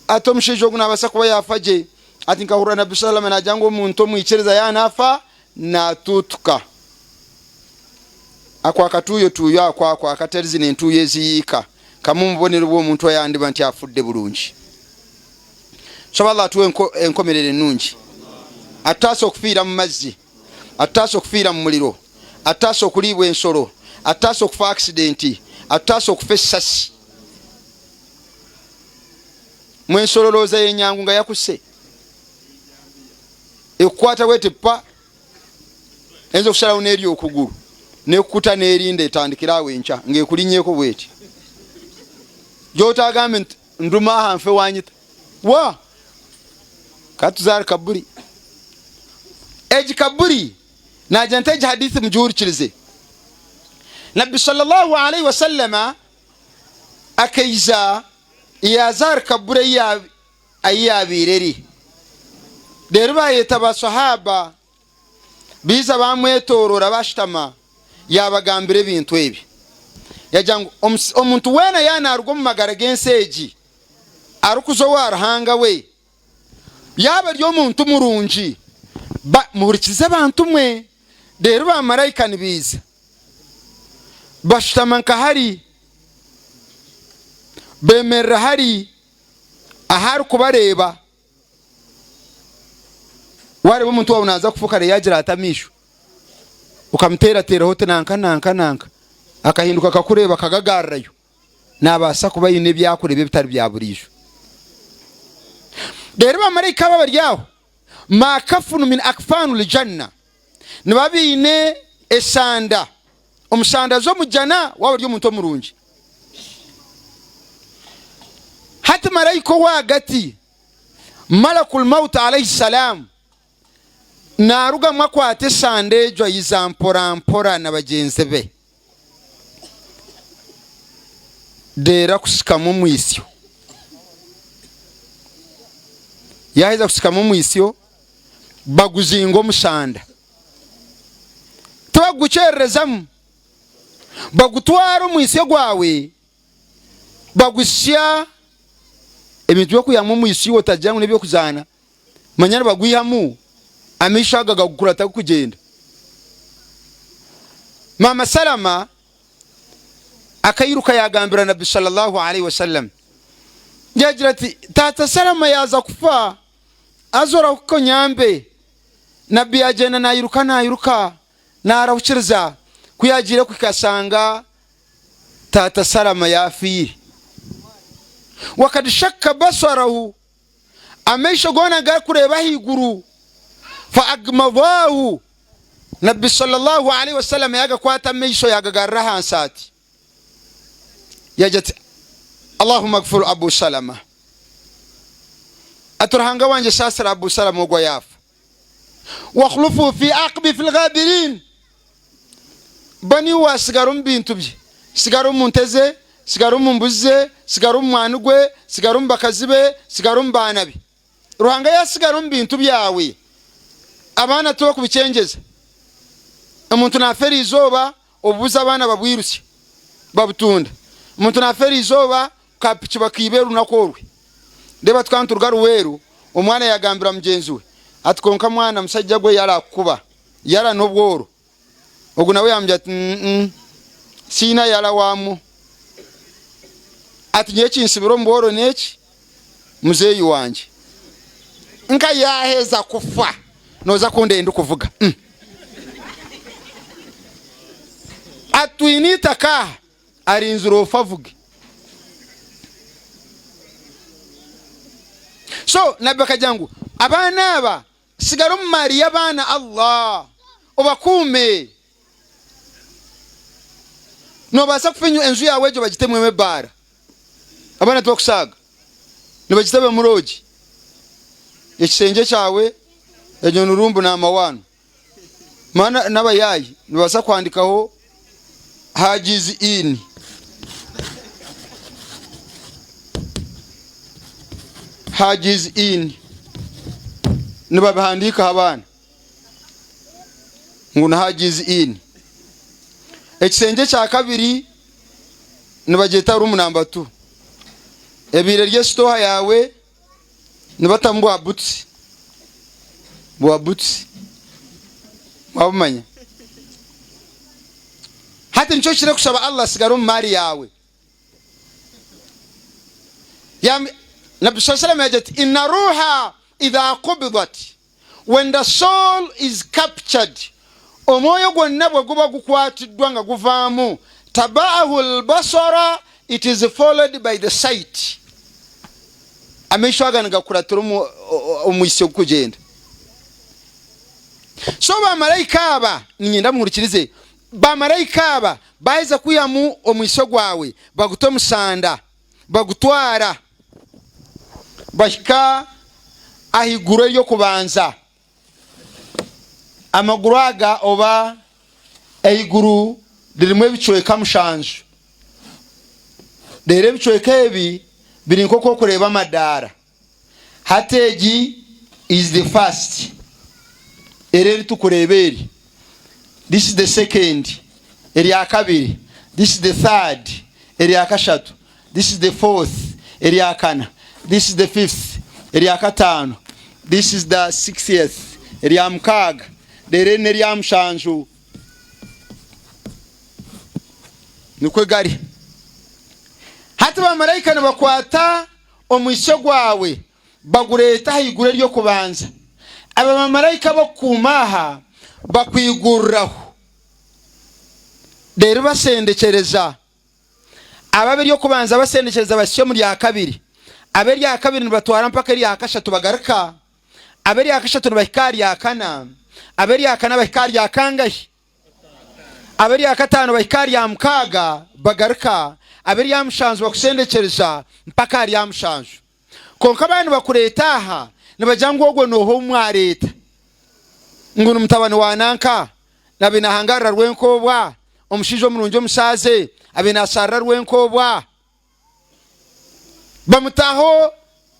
atomshijo ogunabasa kuba yafaje ati nkahura na bisalama najango omuntu omwichereza yanafa natutuka akwa katuyo tuyo akwa akaterizi n'entuyo eziyika kamumubonero bw'omuntu ayandi banti afudde bulungi. Inshallah atuwe enkomerere ennungi. Atasa okufiira mu mazzi, atasa okufiira mu muliro, atasa okuliibwa ensolo, atasa okufa accident, atasa okufa essasi. Mwensololooza y'enyangu nga yakuse ekukwata wetepa enzo okusalawo n'eri okugulu nekukuta n'erinda etandikirawo enkya ng'ekulinnyeko bweti gy'otaagambe nti nduma nfe wanyita wa katuzaari kabuli egi kabuli naja nti egi hadithi mugiwurikirize. Nabbi sallallahu alaihi wasallama akaiza yazaari kabuli ayiyabiireri rero bayeta basahaba biza bamwetorora bashitama yabagambira ebintu ebi yajangu omuntu wena yanarugwa mu magara genseji arukuzo warahanga we yaba ryo muntu murungi muhurikize abantu mwe rero ba malaika nibiza bashitama nkahari bemerera hari ahari kubareba wareba umuntu wawe naza kufuka yagira atamisho ukamutera tera hote nanka akahinduka akakureba kagagarrayo nabasa kuba yine byakurebe bitari byaburisho. Rero bamarika babaryaho ma kafunu min akfanul janna nibabine esanda omusanda zo mujana wabaryo umuntu omurungi hati malaiko wagati malakul maut alayhi salam naruga mwakwate sande jo yizampora na bagenze be dera kusikamu mwisyo yaheza kusikamu mwisyo baguzingo musanda tubagucherezamu bagutwara mwisyo gwawe bagusya emintu yo kuyamu mwisyo otajangu nebyo kuzana manyana bagwihamu amishaga gakurata kugenda. Mama Salama akayiruka yagambira Nabbi sallallahu alaihi wasallam yagira ati tata Salama yaza kufa azora uko nyambe Nabbi agenda nayiruka narawukiriza kuyagira kukasanga tata Salama yafiri wakad shakka basarahu amesha gona ga kureba higuru fa agmadahu Nabbi sallallahu alaihi wasallam yaga kwata meisho yaga garraha ansati yajati Allahumma ighfir Abu Salama aturhanga wanje sasra Abu Salama ogwa yafa wakhlufu fi aqbi fil ghabirin bani wasigarum bintu bye sigarum munteze sigarum mumbuze sigarum mwanugwe sigarum bakazibe sigarum banabi ruhanga yasigarum bintu byawe abana tuba kubicengeza umuntu naferi izoba obuza abana babwirusye babutunda umuntu naferi izoba kapichi bakiberu nakorwe ndeba twanturga ruweru umwana yagambira mugenzi we atkonka mwana musajja gwe yarakuba yara nobworo ogu nawe yambya sina yara wamu ati nyechi nsibiro mboro neki muzeyi wanje nka yaheza kufa noza kundenda kuvuga atwinita ka arinzuro favuge so nabaka jangu abana aba sigarum Maria bana Allah obakume no basa kufinyu enzu yawe jo bagitemwe mebara abana tokusaga no bagitabe muroji ekisenge cyawe ejo nurumbu na mawano mana nabayayi nibasa kwandikaho hajiz in nibabahandika abana nguna hajiz in ekisenge cya kabiri nibageta room number 2 ebire rye stoha yawe nibatambwa butsi bwa butsi wabumanya hati nico kire kusaba Allah sigaro mari yawe ya Nabi sallallahu alayhi wasallam inna ruha idha qubidat, when the soul is captured, omoyo gwonna bwe guba gukwatiddwa nga guvaamu, tabaahu albasara, it is followed by the sight. Amesho agana gakuratira omwisi okugenda. So ba malaika aba ninyenda muhurikirize, ba malaika aba baiza kuyamu omwiso gwawe bagutomusanda bagutwara bashika ahiguru yo kubanza amaguru aga oba ahiguru dirimwe bichweka mushanju dere bichweka ebi biri nkoko kureba madara hateji is the first ere tukureberi, this is the second eri akabiri, this is the third eri akashatu, this is the fourth eri akana, this is the fifth eri akatano, this is the 60th eri amkaga dere neri amshanju nikwe gari. Hati ba malaika nabakwata omwisho gwawe bagureta higure ryo kubanza, aba malaika bakumaha bakwigurraho dere basendekereza ababiri yo kubanza basendekereza basyo muri yakabiri, aberi yakabiri nibatwara mpaka eri yakashatu bagaruka, aberi yakashatu nibakari yakana, aberi yakana bakari yakangahi, aberi yakatano bakari yamkaga bagaruka, aberi yamushanzu bakusendekereza mpaka ari yamushanzu. Konka abantu bakuretaha nibajyango ogwo noho mwareta ngunu mutabani wananka nabina hangarra rwenkobwa omushijo mulunjo musaze abina sarra rwenkobwa bamutaho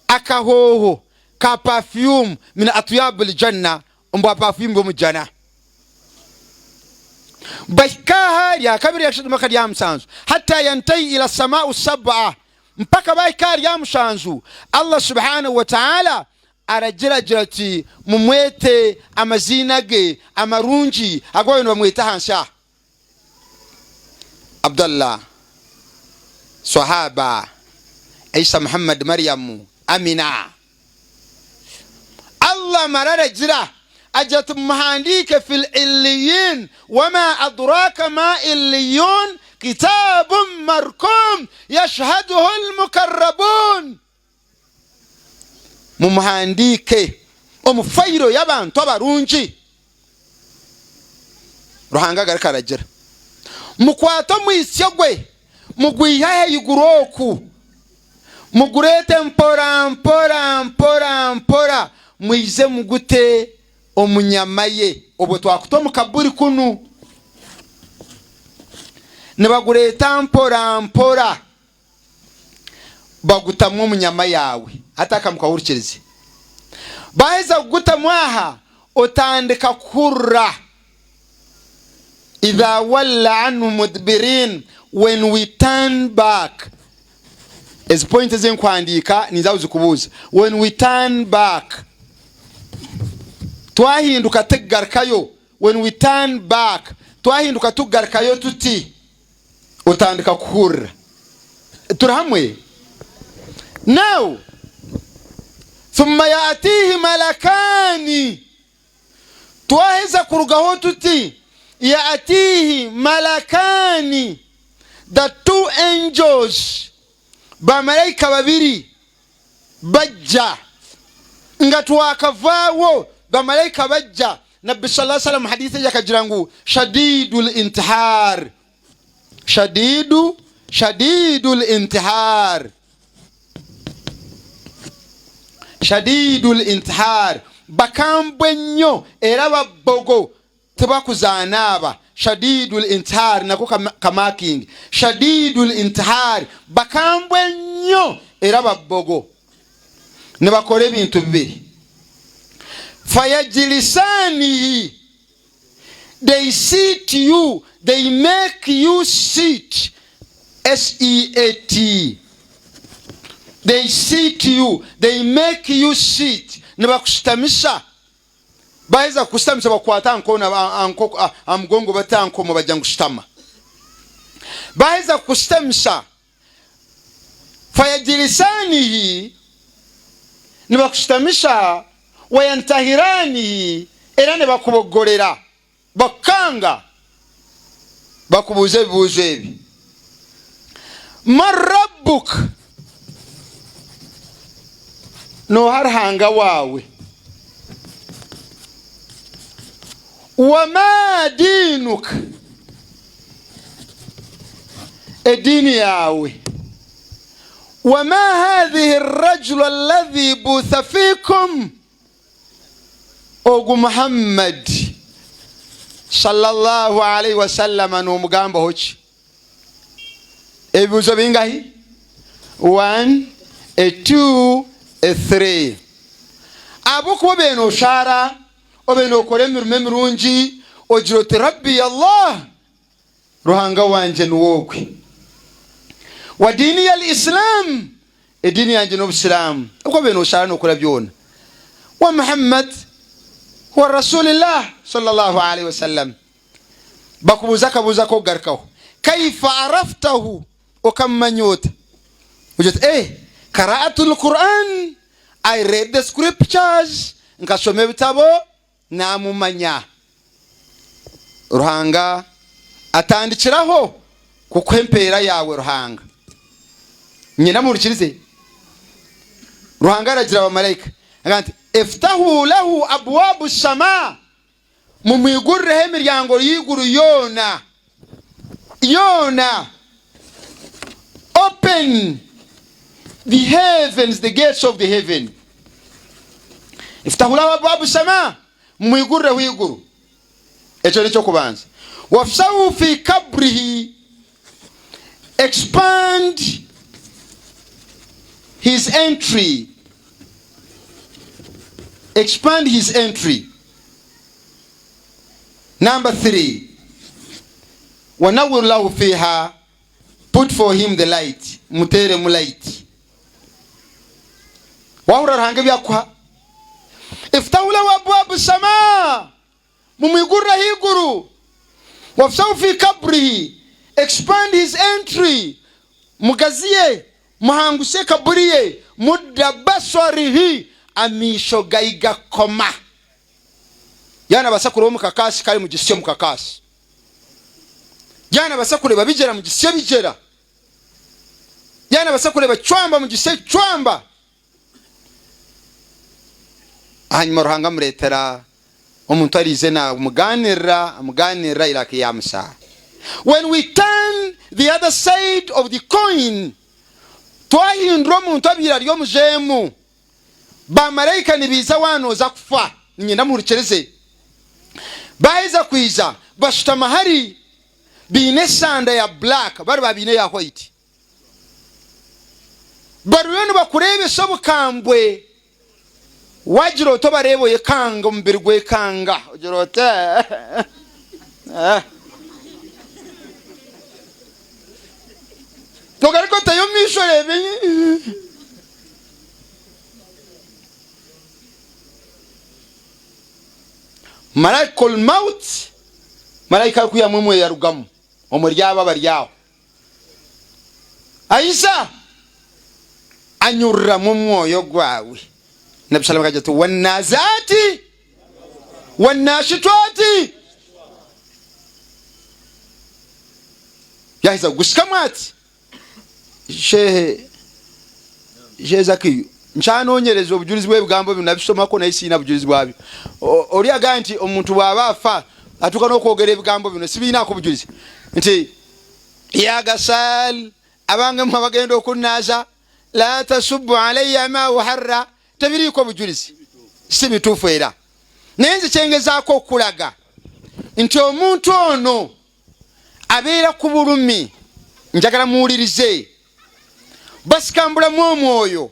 akahoho ka perfume min atyabul janna umba perfume bo mujana baikaha ya kabiri yakashadu makali ya msanzu hatta yantai ila samau sab'a mpaka baikari ya mshanzu. Allah subhanahu wa ta'ala aragira jirati mumwete amazina ge amarungi agwayo bamweta hansha Abdullah Sahaba Isa Muhammad Maryam Amina. Allah marara jira ajat muhandike fil illiyin wama adraka ma illiyun kitabun markum yashhaduhu almukarrabun. Mumuhandike omufayiro y'abantu abarungi ruhanga garikaragira mukwato mwisyogwe mugwihaye yuguroku mugurete mpora mpora mpora mpora mwize mugute omunyamaye obwo twakuto mukaburi kunu nibagureta mpora mpora bagutamwe omunyama yawe ataka mukawurikirize baheza gutamwaha otandika kurra idha walla anhu mudbirin, when we turn back. As point is in kwandika nizawu kubuza, when we turn back twahinduka tegarkayo, when we turn back twahinduka tugarkayo tuti otandika kurra turahamwe. Now thumma yatihi malakani twaheza kurugaho tuti yatihi malakani, the two angels ba malaika babiri bajja nga twakavawo ba malaika bajja. Nabi sallallahu alaihi wasallam hadithi yakajirangu shadidul intihar, shadidul intihar, shadidul intihar, bakambwe nnyo era babogo tebakuzanaba. Shadidul intihar nako kamaking, shadidul intihar bakambwe nnyo era babogo ne bakora ebintu bibiri. Fayajlisani, they sit you, they make you sit, SEAT, they sit you, they make you sit. Nebakusitamisha baiza kusitamisha bakwata anko amgongo batanko mubajja ngusitama baiza kusitamisha fayajilisanihi nebakusitamisha wayantahirani era nebakubogolera bakanga bakubuze ebibuuzo ebi. Marabbuk no harhanga wawe wama dinuk edini yawe wama hadhihi arrajul alladhi butha fikum ogu Muhammad sallallahu alayhi wa sallam no mugamba hoki ebibuuzo bingahi 1 2 3 abokuba beno oshara obeno okole emirimo emirungi ogira oti rabbi Allah ruhanga wanje nuwogwe wa dini ya islam edini yanje n'obusiramu okuba beno oshara nokola byona wa Muhammad wa rasulillah sallallahu alayhi wa sallam bakubuza kabuza ko garkaho kaifa araftahu okamanyota ujot qara'atul Quran, I read the scriptures, nkasome bitabo namumanya. Ruhanga atandikiraho kukwempera yawe ruhanga nyina murikirize ruhanga aragira abamalayika aganti iftahu lahu abwabu sama mumwigurreho emiryango y'iguru yona open the heavens, the gates of the heaven. Iftahu lahu abwabu sama mumwigurreho iguru ekyo nicyo kubanza. Wafsahu fi kabrihi, expand his entry, expand his entry. Number 3, wanawwir lahu fiha, put for him the light, mutere mu light. Wahura ruhanga byakwa. Iftahu lahu abwabu sama mumwigurreho iguru. Wafsahu fi kabrihi, expand his entry, mugaziye muhanguse kaburiye mudda basarihi amisho gaiga koma. Yana basakure mukakasi kali mugisyo mukakasi. Yana basakure babijera mugisyo bijera. Yana basakure bacwamba mugisyo cwamba. Hanyuma ruhanga muretera omuntu arize na muganira ila kiyamsa. When we turn the other side of the coin, twahindura omuntu abira ryo mujemu bamalayika nibiza wano za kufa nyina murukereze baiza kwiza bashitama hari bine sanda ya black bari babine ya white bari wenu bakurebe sobukambwe wajiro to barebo yekanga mubiri gwekanga ogirote togariko tayo misho lebe malaikul maut malaika kuya mumwe ya rugamu omuryaba baryaho Aisha anyurra mumwoyo gwawe Nabi sallallahu alayhi wa sallam wanazati wanashitwati yahiza guskamati shehe Zaki nchano nyereza obujulizi bwebigambo binabisoma ko nayisi na bujulizi bwabyo oli aganti omuntu bwaba afa atuka nokwogera ebigambo bino sibina ko bujulizi nti ya gasal abange mwabagenda okunaza la tasubbu alayya ma uharra tabiri ko bujulizi sibitufu era nenze chengeza ko okulaga nti omuntu ono abeera ku bulumi njagala muwulirize basikambula mwoyo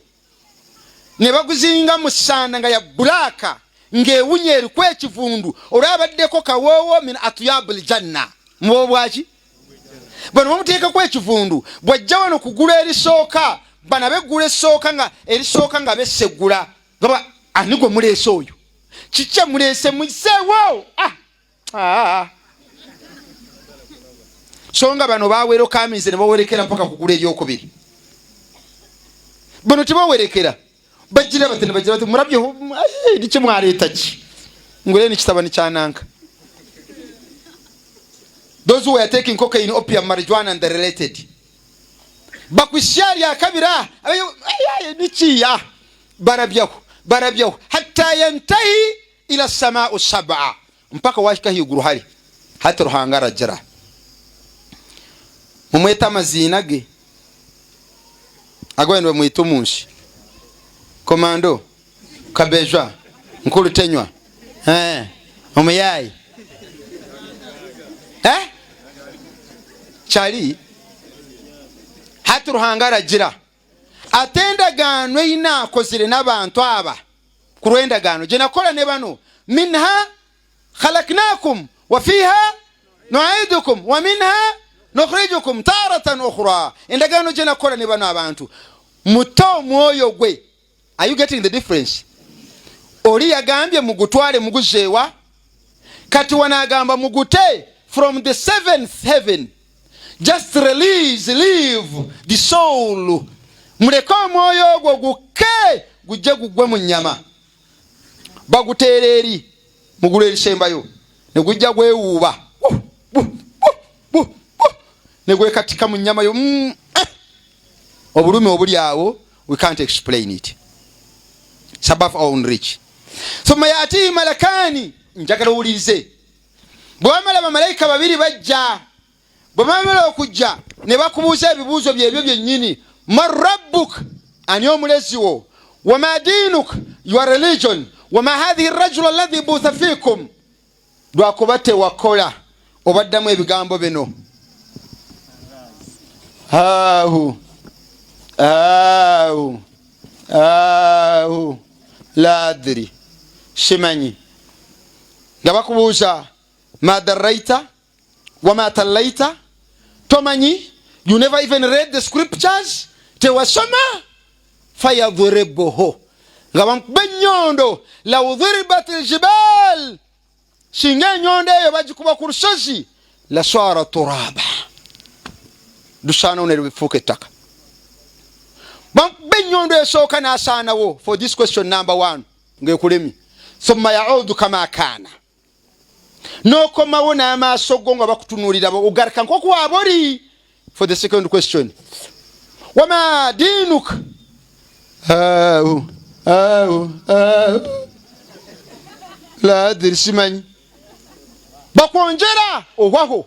ne baguzinga musanda nga ya bulaka ngewunyeri kwekivundu olabaddeko kawowo min atyabul janna mwobwachi bano bamuteeka kwekivundu bwajja wano kugula erisooka bana begule soka nga erisoka nga besegula baba anigo mulese oyo kiche mulese musewo songa bano bawero kamize ne bawerekera mpaka kugula ebyokubiri bano tibawerekera bajira batene bajira bati murabye ndiche mwareta ki ngule ni kitabani cyananka. Those who are taking cocaine, opium, marijuana and the related bakwishari akabira nichiya barabyahu hatta yantahi ila samau sab'a mpaka washika higuru hari hata ruhangara jara mumweta mazinage agwendo mwitu munshi komando kabeja nkuru tenywa omuyayi chali hata ruhangara jira atenda gano ina kozire n'abantu aba kurwenda gano je nakola ne bano minha khalaqnakum wa fiha nu'idukum wa minha nukhrijukum taratan ukhra endagano je nakola ne bano abantu muto mwoyo gwe. Are you getting the difference? Oli yagambye mugutwale mugujewa kati wanagamba mugute from the seventh heaven. Just leave the soul. Muleko mwoyo gwo guke gujje gugwe mu nyama bagutereri mugule lisembayo ne gujja gwewuba ne gwe katika mu nyama yo obulume obuli awo we can't explain it. It's above our own reach. Thumma yati malakani njagala ulize bwamala bamalaika babiri bajja bwamala okujja ne bakubuuza ebibuuzo byebyo byennyini marabbuk ani omuleziwo wama dinuk your religion wama hadhihi arrajul alladhi butha fikum lwakubate wakola obaddamu ebigambo bino la adri simanyi nga bakubuuza ma darraita wama tallaita tomanyi you never even read the scriptures tewasoma fayadhribuhu ngaba benyondo la udhribat aljibal singa nyondo eyo bagikuba ku lusozi la swara turaba dusana unebifuke taka benyondo esoka nasana wo for this question number 1 ngekulemi thumma yaudu kama kana nokoma wona amasogo nga bakutunulira ugarika nkoko wabori. For the second question, wama dinuk la adri simanyi bakonjera owaho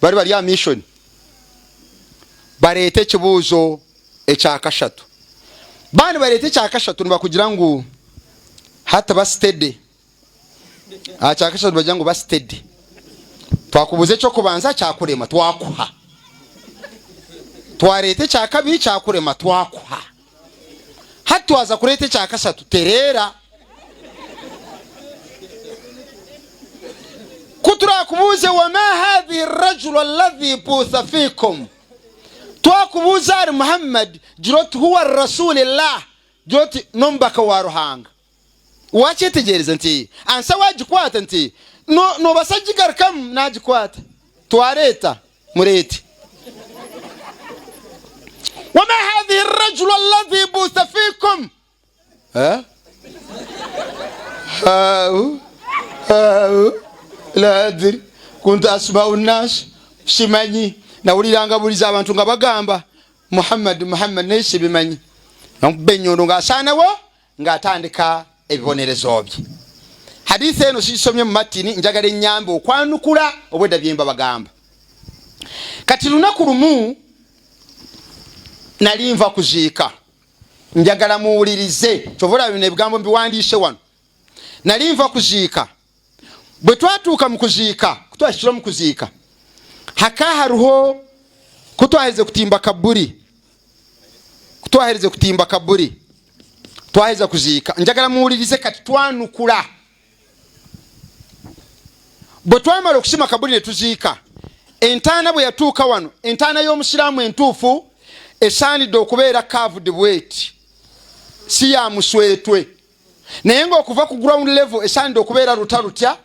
bari ya mission barete kibuzo ekyakashatu bani barete ekyakashatu nibakugira ngu hata bastede akyakashatu bajangu bastede twakubuze cyo kubanza cyakurema twakuha twarete cyakabiri cyakurema twakuha hatwaza kurete cyakashatu terera kutura kubuze wama hadhi arrajul alladhi butha fikum twakubuza ari Muhammad jirot huwa rasulillah joti nombaka waruhanga wachetegereza nti ansa wajikwata nti no basajigar kam najikwata twareta mureti wama hadhihi arrajul alladhi butha fikum la adri kunta asma'u an-nas simanyi nawuliranga buliza abantu nga bagamba Muhammad nesi bimanyi benyondo nga asanawo nga atandika ebibonerezo bye. Hadithi eno sisomye mu matini njagala ennyambe okwanukula obwedda byemba bagamba. Kati lunaku lumu nalinva kuziika njagala muwulirize kyovula bino ebigambo mbiwandiise wano. Nalinva kuziika bwe twatuuka mu kuziika kutwakiro mu kuziika hakaharuho kutwaheze kutimba kaburi twaheza kuziika njagala muwulirize kati twanukula bwe twamala okusima kabuli ne tuziika entaana bwe yatuuka wano entaana y'omusiraamu entuufu esaanidde okubeera carved bweti, si ya muswetwe. Naye ng'okuva ku ground level esaanidde okubeera lutalutya,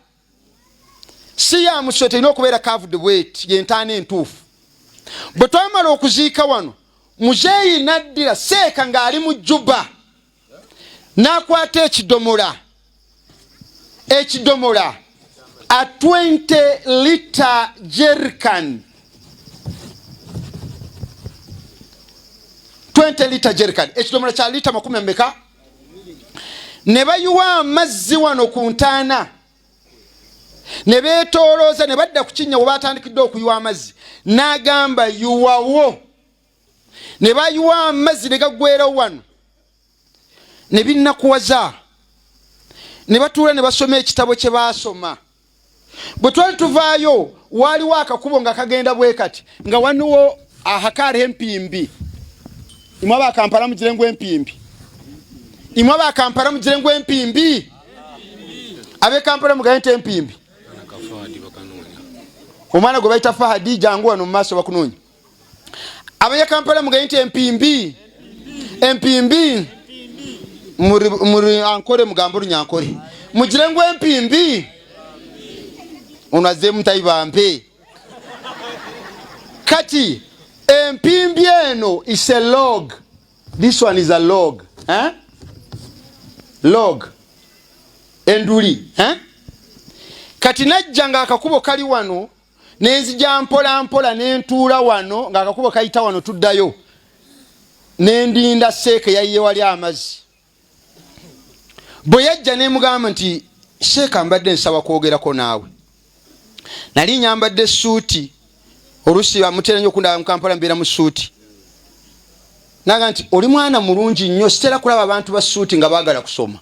si ya muswetwe, ina okubeera carved bweti, yentaana entuufu. Bwe twamala okuziika wano, muzeeyi naddira seeka ng'ali mu Juba, n'akwata ekidomola a 20 liter jerrycan, 20 liter jerrycan, ekidomola kya lita 20. Ne bayiwa amazzi wano ku ntaana, ne beetoolooza, ne badda ku kinnya we batandikidde okuyiwa amazzi, n'agamba yiwawo. Ne bayiwa amazzi ne gaggweera wano, ne binnakuwaza, ne batuula ne basoma ekitabo kye baasoma. Bwe twali tuvaayo waaliwo akakubo nga kagenda bwe kati, nga waniwo ahakaaliho empimbi. Imwe abakampala mugire ngu empimbi, imwe abakampala mugire ngu empimbi, ab'ekampala mugaye nti empimbi. Omwana gwe bayita Fahadi jangu wano mu maaso bakunoonya. Ab'ekampala mugaye nti empimbi, empimbi. Muri ankore mugambo runyankore, mugire ngu empimbi. Unaze mutayibampe. Kati empimbi eno is a log. This one is a log. Log. Enduli. Kati najja nga akakubo kali wano, nenzija mpola mpola nentuula wano, nga akakubo kayita wano tuddayo. Nendinda seeka yayiye wali amazzi. Bwe yajja ne mugamba nti seeka mbadde nsaba kwogerako naawe. Nali nyambadde suuti, oluusi bamutera nnyo okundaba mu Kampala mbeera mu suuti. Naga nti oli mwana mulungi nnyo, sitera kulaba abantu ba suuti nga baagala kusoma.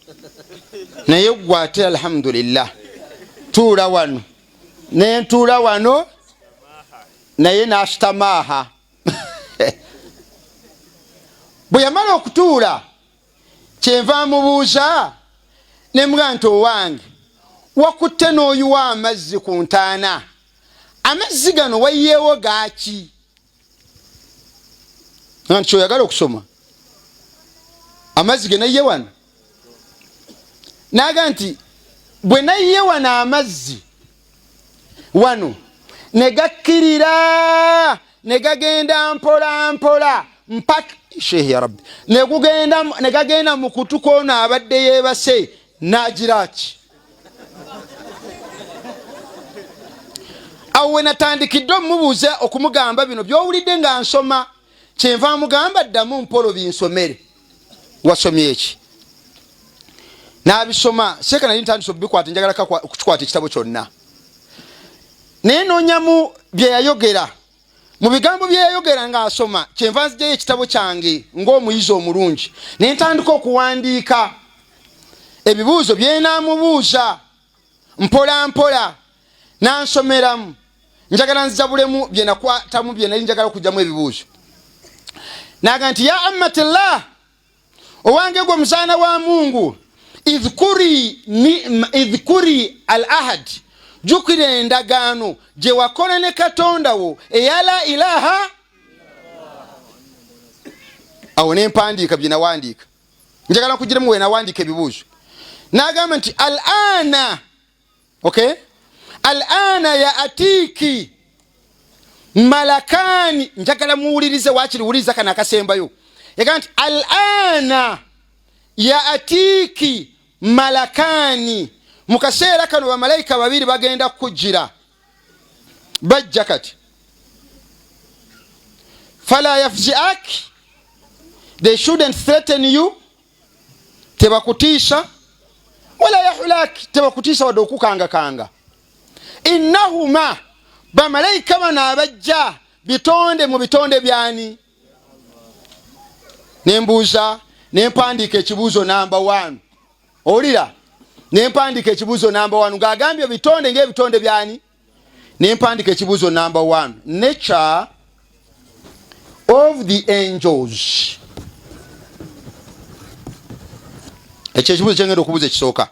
Naye gwe ate alhamdulillah, tuula wano. Ne ntuula wano, naye n'asitamaaha. Bwe yamala okutuula, kyenva mubuuza, ne mugamba nti owange, wakutte n'oyiwa amazzi ku ntaana, amazzi gano wayiyeewo gaaki? Nti kyoyagala okusoma, amazzi ge nayiye wano. Naga nti bwe nayiye wano amazzi wano, ne gakkirira, ne gagenda mpola mpola mpaka shehe ya rabbi, ne gagenda mu kutu kono abadde yeebase n'agiraki. Awo we natandikidde omubuuza okumugamba bino by'owulidde nga nsoma, kyenva mugamba ddamu mpolo binsomere. Wasomye eki? N'abisoma, seeka nali ntandise obikwata, njagala okukikwata ekitabo kyonna. Naye noonyamu bye yayogera, mu bigambo bye yayogera ng'asoma, kyenva nzigyayo ekitabo kyange ng'omuyizi omulungi, ne ntandika okuwandiika ebibuuzo bye naamubuuza mpola mpola, n'ansomeramu. Njagala nzabulemu bye nakwatamu bye nali njagala okugyamu ebibuuzo. Naga nti ya ammatillah, owange gwe muzaana wa Mungu, idhkuri al-ahad, jukira endagaano gye wakola ne Katonda wo eya la ilaha. Awo ne mpandiika bye nawandiika, njagala kugiramu we nawandiika ebibuuzo. N'agamba nti al-ana, okay, al-ana ya atiki malakani, njagala muwulirize wakiri wuliriza kana akasembayo. Yagamba nti al-ana ya atiki malakani, mu kaseera kano bamalayika babiri bagenda kujjira, bajja kati. Fala yafzi'ak, they shouldn't threaten you, tebakutiisa. Wala yahulak, tebakutiisa wadde okukangakanga. Innahuma, bamalayika bano abajja bitonde mu bitonde byani? Nembuuza, nempandiika ekibuuzo namba 1. Olira, nempandiika ekibuuzo namba 1 ng'agambye bitonde ng'ebitonde byani? Nempandiika ekibuuzo namba 1, nature of the angels. Ekyo ekibuuzo kyengenda okubuuza ekisooka.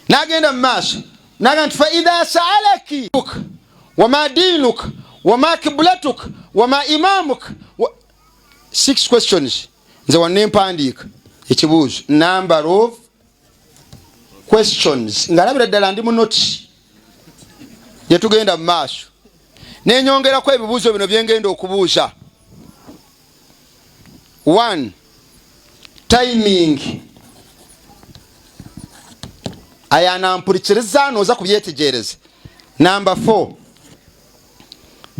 N'agenda mu maaso, n'agamba nti fa idha sa'alaki wama dinuk wama kiblatuk wama imamuk. 6 questions nze wanempandiika ekibuuzo number of questions ngalabira ddala ndi mu noti yetugenda mu maaso nenyongerako ebibuuzo bino byengenda okubuuza. 1 timing ayanampulikiriza noza kubyetegereza. Number 4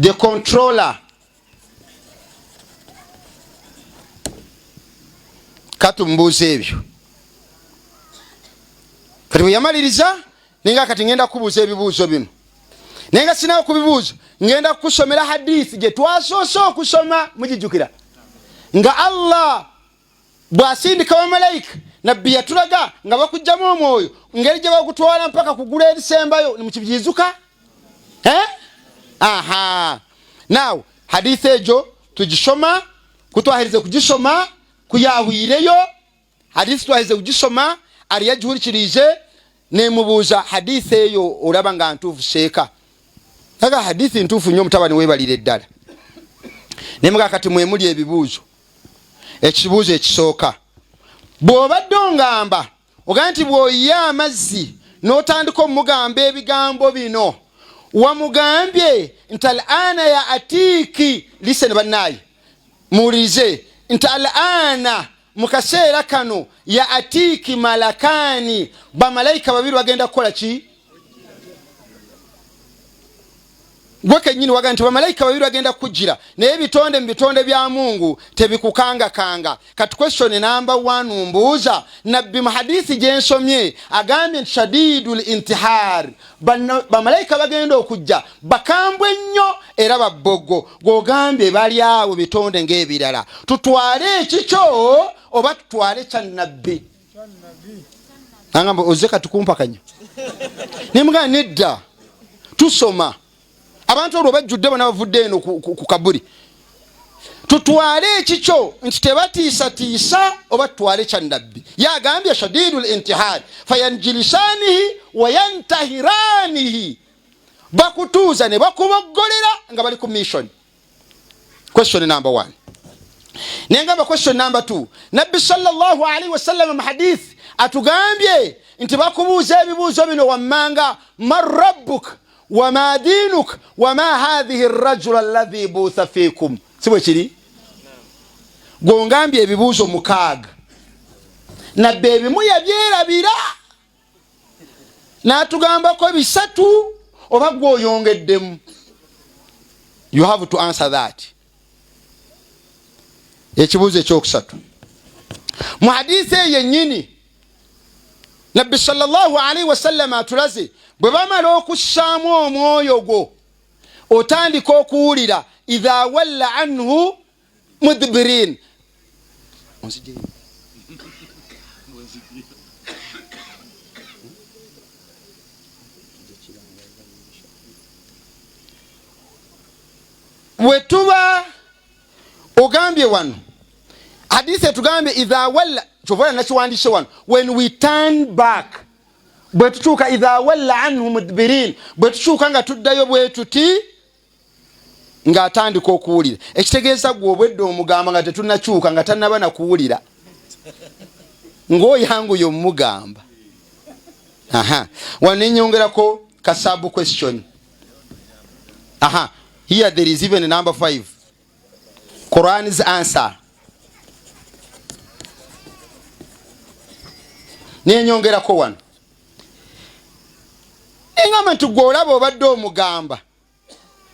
the controller katumbuuza ebyo kati bwe yamaliriza nenga kati ngenda kubuuza ebibuuzo bino nenga sinawo kubibuuza ngenda kukusomera hadithi gye twasoose okusoma mugijjukira nga Allah bw'asindika bamalayika nabbi yatulaga nga bakugjamu omwoyo ngeri gye bagutwala mpaka kugula erisembayo nimukibyizuka aha now hadithi ejo tugisoma kutwahirize kugisoma kuyahwireyo hadithi twahirize kugisoma ali yagihurikirize nemubuuza hadithi eyo olaba nga ntuufu seeka aga hadithi ntuufu nnyo mutabani webalire ddala nemuga kati mwemuli ebibuuzo. Ekibuuzo ekisooka bw'obadde ongamba ogamba nti bw'oyiya amazzi n'otandika omugamba ebigambo bino wamugambye nti al-ana ya atiiki listen bannaayi muwulirize nti al-ana mu kaseera kano ya atiiki malakaani bamalayika babiri bagenda kukola ki? Gwe kennyini waga nti bamalayika babiri bagenda kujjira naye ebitonde mu bitonde bya Mungu tebikukangakanga. Kati question number 1 mbuuza nabbi mu hadithi gye nsomye agambye nti shadidul intihar bamalayika bagenda okujja bakambwe nnyo era babbogo gw'ogambye bali awo bitonde ng'ebirala tutwale ekikyo oba tutwale kya nabbi angamba ozze katukumpakanya nemugaa nedda tusoma abantu olwo bajjudde bana bavudde eno ku kabuli tutwale ekikyo nti tebatiisatiisa oba tutwale kya nabbi yagambye shadidul intihar fayanjilisanihi wayantahiranihi bakutuuza ne bakuboggolera nga bali ku mission. Question number 1 nengamba question number 2 nabbi sallallahu alaihi wasallam mu hadith atugambye nti bakubuuza ebibuuzo bino wammanga man rabbuk wama dinuk wama hadhihi ar-rajul alladhi butha fikum sibwe kiri gongambye ebibuuzo mukaaga nabbi ebimu yabyerabira n'atugambako bisatu oba gwoyongeddemu. You have to answer that. Ekibuuzo ekyokusatu mu hadithi yennyini nabbi sallallahu alaihi wasallam atulaze bwe bamala okussaamu omwoyo gwo otandika okuwulira idha walla anhu mudbirin wetuba ogambye wano hadithi etugambye idha walla chovola nakiwandishe wano when we turn back bwe tukyuka idha walla anhu mudbirin bwe tukyuka nga tuddayo bwe tuti nga atandika okuwulira ekitegeeza gwe obwedde omugamba nga tetunnakyuka nga tannaba nakuwulira ng'oyanguyo mugamba. Aha wanenyongerako kasabu question. Aha here there is even number 5 Quran's answer. Nenyongerako wano engamba nti gwe olaba obadde omugamba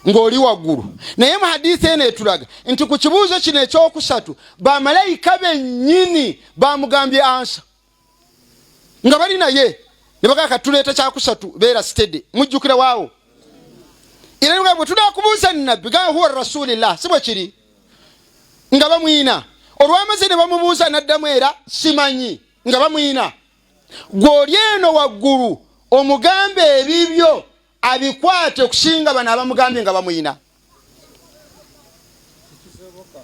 ng'oli waggulu naye mu hadithi eno etulaga nti ku kibuuzo kino ekyokusatu bamalayika bennyini bamugambye ansa nga bali naye ne bagaa katuleeta kyakusatu beera stede mujjukira waawo era nga bwe tunaakubuuza nnabbi gaa huwa rasulillah si bwe kiri nga bamwina olwamaze ne bamubuuza n'addamu era simanyi nga bamwina gw'oli eno waggulu omugambe ebibyo abikwate kusinga bano abamugambye nga bamuyina.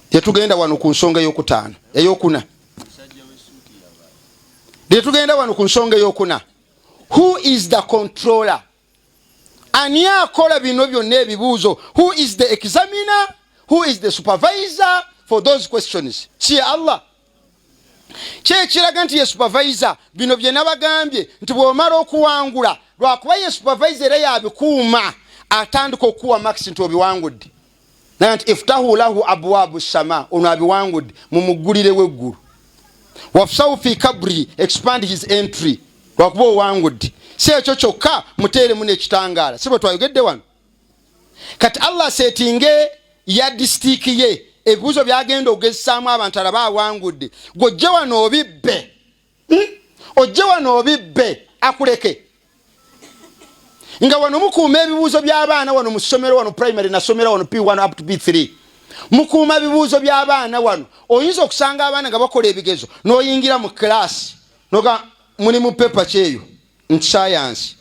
Tetugenda wano ku nsonga ey'okutaano ey'okuna tetugenda wano ku nsonga ey'okuna who is the controller ani akola bino byonna ebibuuzo who is the examiner who is the supervisor for those questions. Si Allah. Kyekiraga nti ye supervisor bino bye nabagambye nti bw'omala okuwangula lwakuba ye supervisor era yabikuuma atandika okuwa max nti obiwangudde naye nti iftahu lahu abwabu sama ono abiwangudde mumugulirewo eggulu wafsahu fi kabri expand his entry lwakuba owangudde si ekyo kyokka muteeremu n'ekitangaala si bwe twayogedde wano kati Allah setinge ya district ye ebibuzo byagenda okugezesaamu abantu alaba awangudde gojje wano obibbe ojje wano obibbe akuleke nga wano mukuuma ebibuuzo by'abaana wano mu ssomero wano primary nasomera wano P1 up to P3 mukuuma ebibuuzo by'abaana wano oyinza okusanga abaana nga bakola ebigezo n'oyingira mu class noga muli mu paper kyeyo in science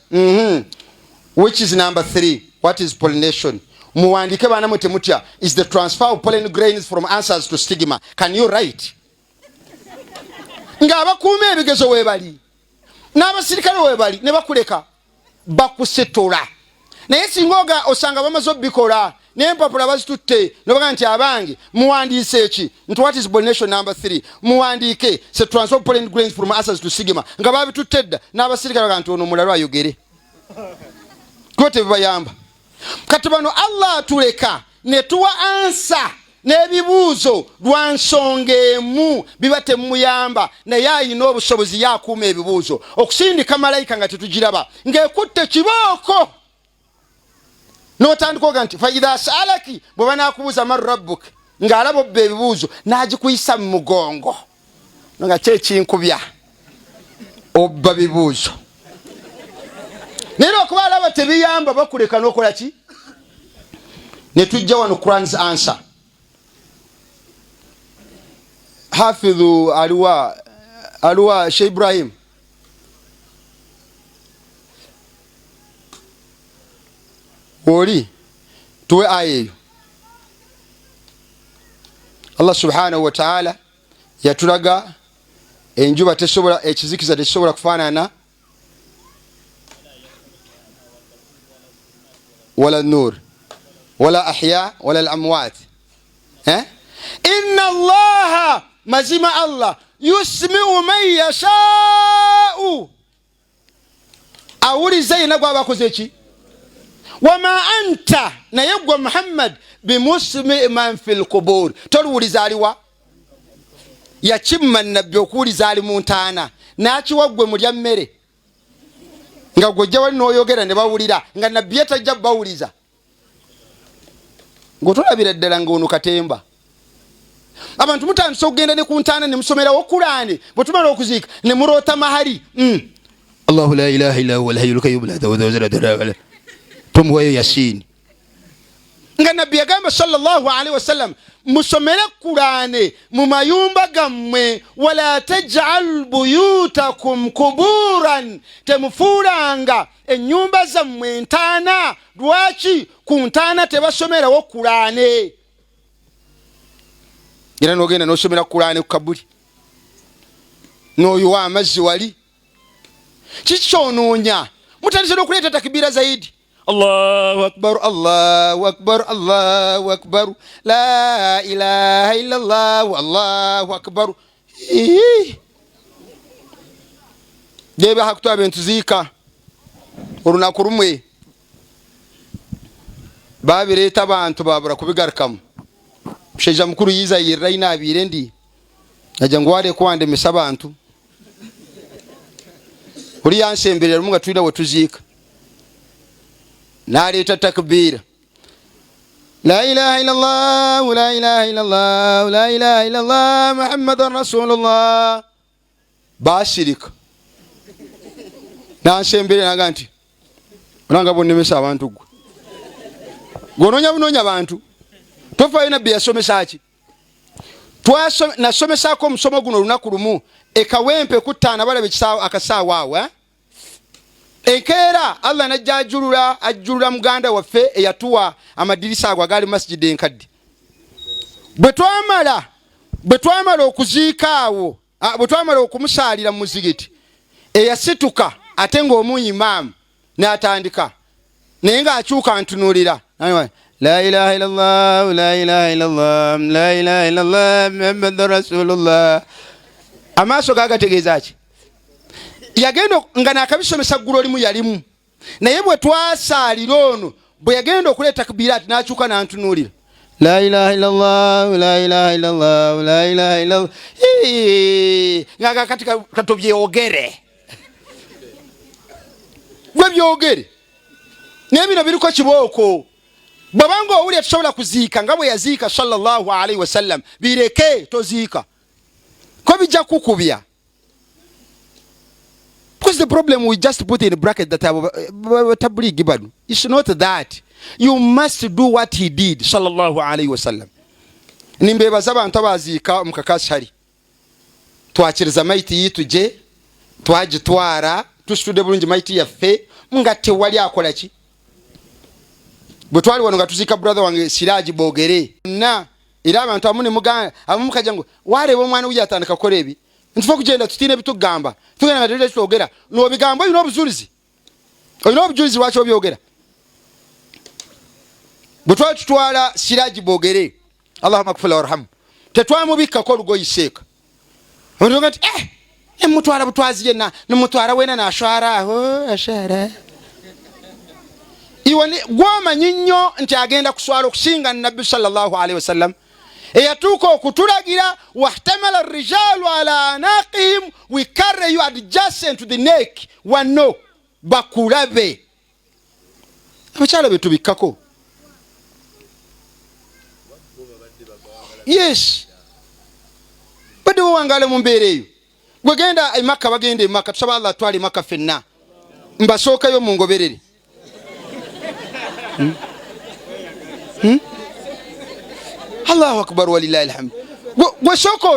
which is number 3 what is pollination muwandike bana mute mutya is the transfer of pollen grains from answers to stigma can you write nga abakuuma ebigezo webali n'abasirikale webali ne bakuleka bakusetola naye singoga osanga bamaze obikola n'empapula bazitutte nobaga nti abange muwandiise eki nti what is pollination number 3 muwandiike se transfer of pollen grains from answers to stigma nga babitutte dda n'abasirikale baga nti ono mulala ayogere kote bibayamba kati bano Allah atuleka ne tuwa ansa n'ebibuuzo lwa nsonga emu biba temuyamba naye ayina obusobozi yakuuma ebibuuzo okusindika malayika nga tetugiraba ng'ekutte kibooko n'otandika oga nti faidha saalaki bwe banaakubuuza man rabbuk ng'alaba obba ebibuuzo n'agikuyisa mu mugongo nga kyekinkubya obba bibuuzo naye okuba alaba tebiyamba bakuleka n'okola ki ne tujja wano Quran's answer hafidhu aliwa Sheikh Ibrahim oli tuwe aya Allah subhanahu wa ta'ala yatulaga enjuba tesobola ekizikiza tesobola kufaanana wala nur wala ahya wala al-amwat inna Allah mazima Allah yusmi'u man yasha'u awuliza ina gwa bakoze eki wama anta naye gwe Muhammad bimusmi man fil qubur toluwuliza aliwa yakimma nabbi okuwuliza ali mu ntaana n'akiwa gwe mulya mmere nga gojja wali n'oyogera ne bawulira nga nabbi yetajja bawuliza ng'otolabira ddala ng'ono katemba abantu mutandise okugenda ne ku ntaana ne musomerawo Qur'ani bwe tumala okuziika ne muroota mahali Allahu la ilaha illa huwa al-hayyul qayyum la ta'khudhuhu sinatun tumuwayo Yasin nga nabbi yagamba sallallahu alaihi wasallam musomere Qur'ani mu mayumba gammwe wala taj'al buyutakum kuburan temufuulanga ennyumba zammwe ntaana lwaki ku ntaana tebasomerawo Qur'ani era n'ogenda n'osomera Qur'ani ku kabuli n'oyiwa amazzi wali kikyonoonya mutandise n'okuleeta takibira zaidi Allahu akbar Allahu akbar Allahu akbar la ilaha illa Allah Allahu akbar debe hakutoa bintu zika olunaku lumwe babireeta abantu babura kubigarukamu mushaija mukuru yiza yirraina abire ndi ajja ngwale kwandemesa abantu uli yansemberera munga tulina we tuziika naleeta takbira la ilaha illa Allah la ilaha illa Allah la ilaha illa Allah Muhammadan Rasulullah bashirika nansemberera naga nti olanga bonnemesa abantu gwe gononya bunonya abantu tofayo nabbi yasomesa ki nasomesako omusomo guno olunaku lumu ekawempe kuttaana balabe akasaawa awo enkeera Allah najja ajjulula muganda waffe eyatuwa amadirisa ago agali masjid enkadde bwe twamala okuziika awo bwe twamala okumusaalira mu muzigiti eyasituka ate ng'omu imaamu n'atandika naye ng'akyuka ntunuulira la ilaha illallah la ilaha illallah la ilaha illallah muhammadur rasulullah. Amaaso gagategeeza ki? Yagenda nga nakabisomesa ggulo limu yalimu, naye bwe twasaalira ono bwe yagenda okuleeta takbiraati n'akyuka n'antunuulira, la ilaha illallah la ilaha illallah la ilaha illallah nga kati katobyogere gwe byogere naye bino biriko kibooko. Bwabanga owulira tusobola kuziika nga bwe yaziika sallallahu alaihi wasallam, bireke toziika ko bijja kukubya. Because the problem we just put in a bracket that tablighi badu. It's not that. You must do what he did sallallahu alaihi wasallam. Nimbebaza abantu abaziika mukakashari, twakiriza maiti yitu je twagitwara tusitude bulungi maiti yaffe nga tewali akola ki. Bwe twali wano nga tuziika brother wange Siraji Bogere na era abantu amune muganda abamukaja ngo waleba omwana uja atandika kola ebi ntufa kugenda tutine bitugamba tugenda nga tuli twogera no bigambo bino obujulizi lwaki obyogera. Bwe twali tutwala Siraji Bogere Allahumma kfula warham tetwamubikako olugoyi seeka ondoga nti emutwala butwazi yenna nemutwala wena nashwara ashara iwani gwamanyi nnyo nti agenda kuswala okusinga Nabbi sallallahu alaihi wasallam eyatuuka okutulagira wahtamala rijalu ala anaqihim, we carry you adjacent to the neck, wano bakulabe. Abakyala betubikkako. Yes, badde wangale mu mbeera eyo. Gwegenda e Makka, bagenda e Makka, tusaba Allah twali Makka fenna mbasookayo mu ngoberere. Allahu akbar walillahi alhamd. Gwe sooka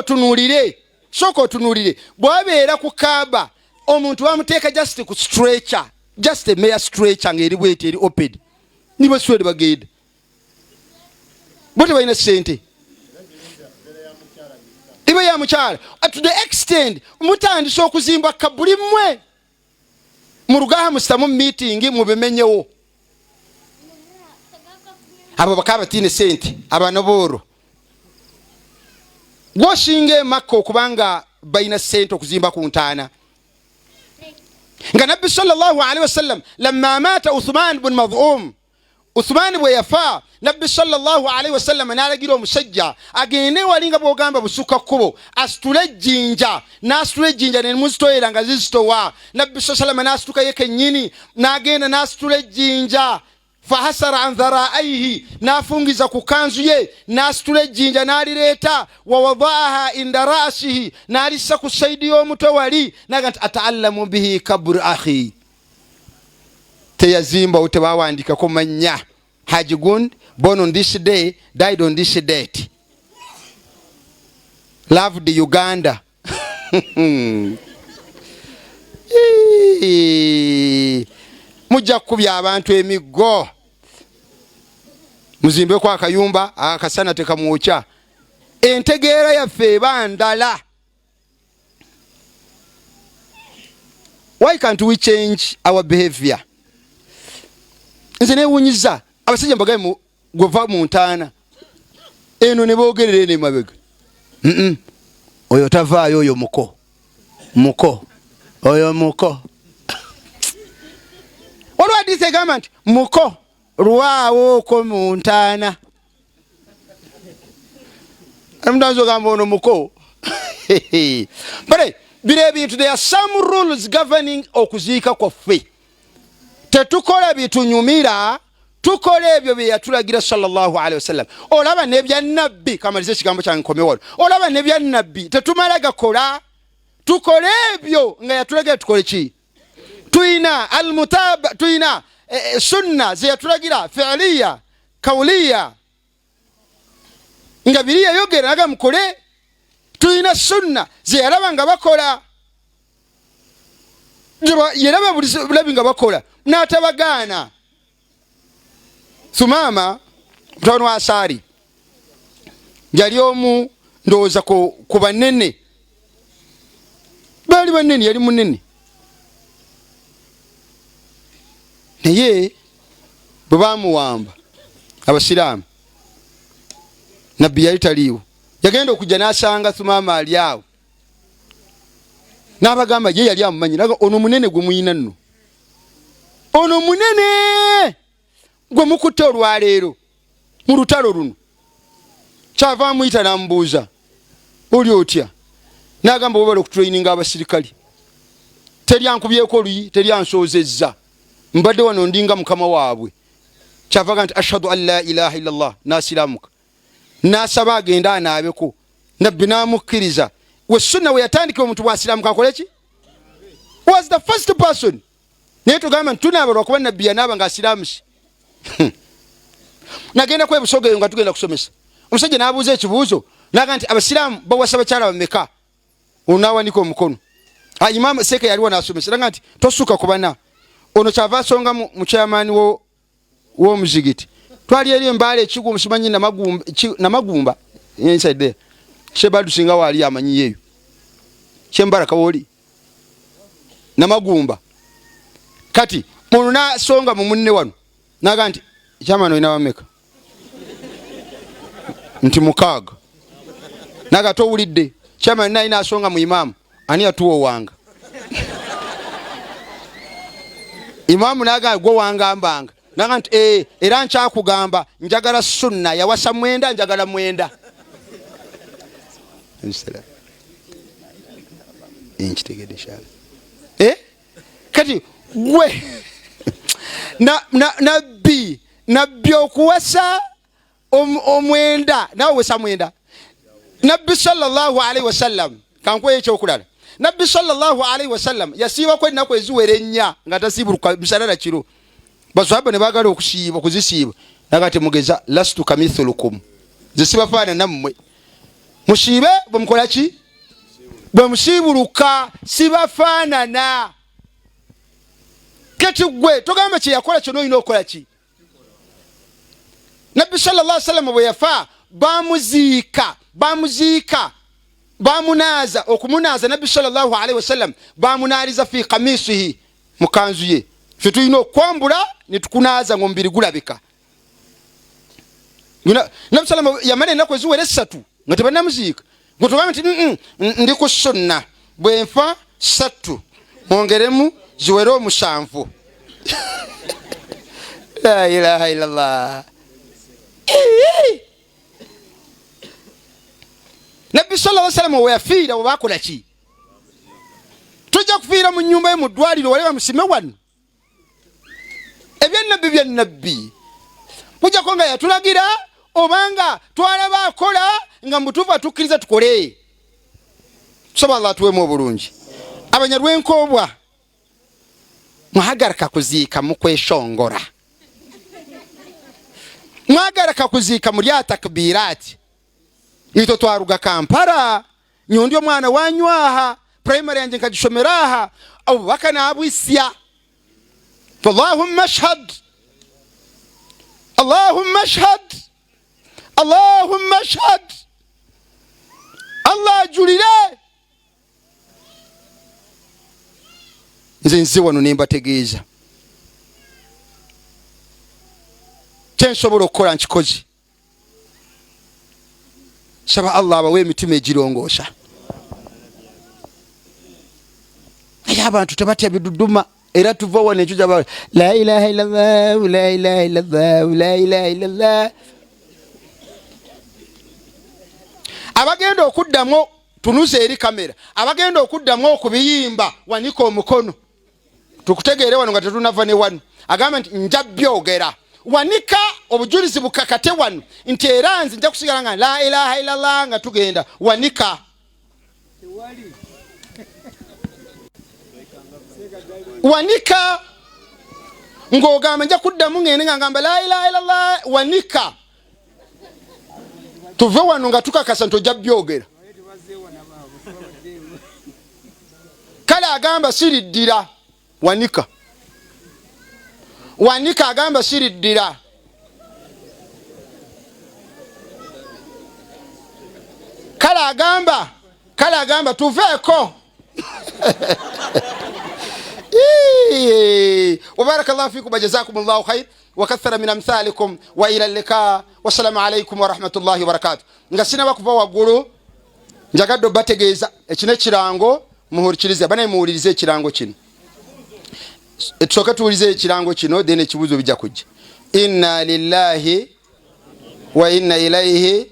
otunuulire bwabeera ku Kaaba omuntu bamuteeka just ku stretcher, just a mere stretcher ng'eri bweti eri open nibo swede bagenda bote balina sente ibe ya mukyala to the extent mutandise okuzimba kabuli mmwe mu Rugaha mustamu meeting mubimenyewo. Abo bakaba tine sente abanoboro gwoshinge Makka okubanga baina sente okuzimba ku ntaana nga Nabbi sallallahu alaihi wasallam lamma mata Uthman ibn Mad'um, Uthman bwe yafa Nabbi sallallahu alaihi wasallam n'alagira omusajja agende walinga bwogamba busuka kkubo asitule ejjinja, n'asitula ejjinja ne muzitoyera nga zizitowa. Nabbi sallallahu alaihi wasallam n'asituka ye kennyini n'agenda n'asitula ejjinja fahasara an dharaihi, nafungiza ku kanzu ye n'asitula ejjinja n'alireeta wawadaaha inda rasihi, n'alissa ku saidi y'omutwe wali naga nti ataallamu bihi kabru akhi. Teyazimbawo tebawandikako mannya Haji Gund born on this day died on this date, loved Uganda. Mujja kubya abantu emiggo muzimbe kwa akayumba akasana tekamwocha. Entegeera yaffe bandala. Why can't we change our behavior? Nze newunyiza abasajja mbagaye mu gova mu ntaana eno ne boogerere ne mabega oyo tavaayo oyo muko oyo muko olwa dise government muko ruwaawo ko mu ntaana amudanzo gamba ono muko. But bire ebintu, there are some rules governing okuziika kwaffe. Tetukola bitunyumira, tukola ebyo bye yatulagira sallallahu alaihi wasallam. Olaba nebya nabbi, kamalize kigambo kyange nkomewo. Olaba nebya nabbi tetumala gakola, tukola ebyo nga yatulagira tukole ki? Tuina almutaba, tuina sunna ze yatulagira fi'liya kauliya nga biriya yogera naga mukole. Tuina sunna ze yaraba nga bakola, yeraba bulabi nga bakola n'atabagaana. Sumama mutano wa Asari yali omu ndowooza ku banene, bali banene, yali munene naye bwe bamuwamba abasiraamu nabbi yali taliiwo yagenda okujja n'asanga Thumaama ali awo n'abagamba ye yali amumanyi naga ono munene gwe muyina nno ono munene gwe mukutte olwaleero mu lutalo luno kyava amuyita n'amubuuza oli otya n'agamba bwe bali okutraininga abasirikali teryankubyeko oluyi teryansoozezza mbadde wano ndinga mukama waabwe kyavaga nti ashhadu an la ilaha illallah n'asiraamuka n'asaba agenda anaabeko nabbi n'amukkiriza we sunna we yatandikira omuntu bw'asiraamuka akoleki was the first person naye tugamba nti tunaaba lwakuba nabbi yanaaba ng'asiraamusi nagenda kwebusoga eyo nga tugenda kusomesa omusajja n'abuuza ekibuuzo naga nti abasiraamu bawasa bakyala bameka onaawanika omukono imamu seeka yaliwo n'asomesa naga nti tosuka kubana ono kyava asonga mu chairman w'omuzigiti twali eri embaala ekigwo musimanyi namagumba inside there shebadu singa wali amanyi yeyo kyembaraka woli namagumba kati ono n'asonga mu munne wano naga nti chairman oyina bameka nti mukaaga naga towulidde chairman nayi n'asonga mu imamu ani yatuwowanga imamu naga gwe wangambanga naga nti era nkyakugamba njagala sunna yawasa mwenda njagala mwenda nkitegedde shala kati gwe nabbi okuwasa omwenda nawe wesa mwenda nabbi sallallahu alaihi wasallam kankwe ekyokulala nabbi sallallahu alaihi wasallam yasiiba ko ennaku eziwera ennya nga tasiiburuka misana kiro baswahaba ne baagala okusiiba okuzisiiba naga temugeza lastu kamithulukum zisibafaana nammwe musiibe bwe mukola ki bwe musiiburuka sibafaanana kati gwe togamba kye yakola kyo n'olina okukola ki nabbi sallallahu alaihi wasallam bwe yafa bamuziika bamunaaza okumunaaza nabbi sallallahu alaihi wasallam bamunaaliza fi qamisihi mukanzu ye ffe tulina okwambula ne tukunaaza ng'omubiri gulabika nabbi sallam yamala ennaku eziwera 3 nga tebannamuziika gwe tugamba nti ndi ku sunna bwe nfa 3 mwongeremu ziwere 7 la ilaha illallah nabbi sallallahu alaihi wasallam we yafiira we bakola ki tujja kufiira mu nnyumba ye mu ddwaliro wali bamusime wano ebyannabbi byannabbi mujjako nga yatulagira obanga twalaba akola nga mutuufu atukkiriza tukole tusaba Allah atuweemu obulungi abanyarwenkoobwa mwagaraka kuziika mukweshongora mwagaraka kuziika muli atakbirati ito twaruga Kampala nyondi omwana wanywaha primary yange nkagishomeraha abubaka n'abwisya Allahumma ashhad Allahumma ashhad Allahumma ashhad Allah ajulire nze wano nembategeeza kyensobola okukola nkikozi saba Allah abawe emitima egirongoosa naye abantu tebatya biduduma era tuva wano ekyo kyaba la ilaha illallah la ilaha illallah la ilaha illallah abagenda okuddamu tunuze eri kamera abagenda okuddamu okubiyimba wanika omukono tukutegeere wano nga tetunava ne wano agamba nti njabyogera wanika obujulizi bukakate wano nti era nze nja kusigala nga la ilaha illallah nga tugenda wanika wanika ng'ogamba nja kuddamu ngende nga ngamba la ilaha illallah wanika tuve wano nga tukakasa nti ojja byogera kale agamba siriddira wanika wanika agamba siriddira kale agamba tuveeko وبارك الله فيكم وجزاكم الله خير وكثر من أمثالكم وإلى اللقاء والسلام عليكم ورحمة الله وبركاته. nga sinaba kuva waggulu njagadde bategeeza ekino ekirango muhurikirize bana muwulirize ekirango kino tusooke tuwulize ekirango kino then ekibuzo bijja kujja. Inna lillahi wa inna ilaihi.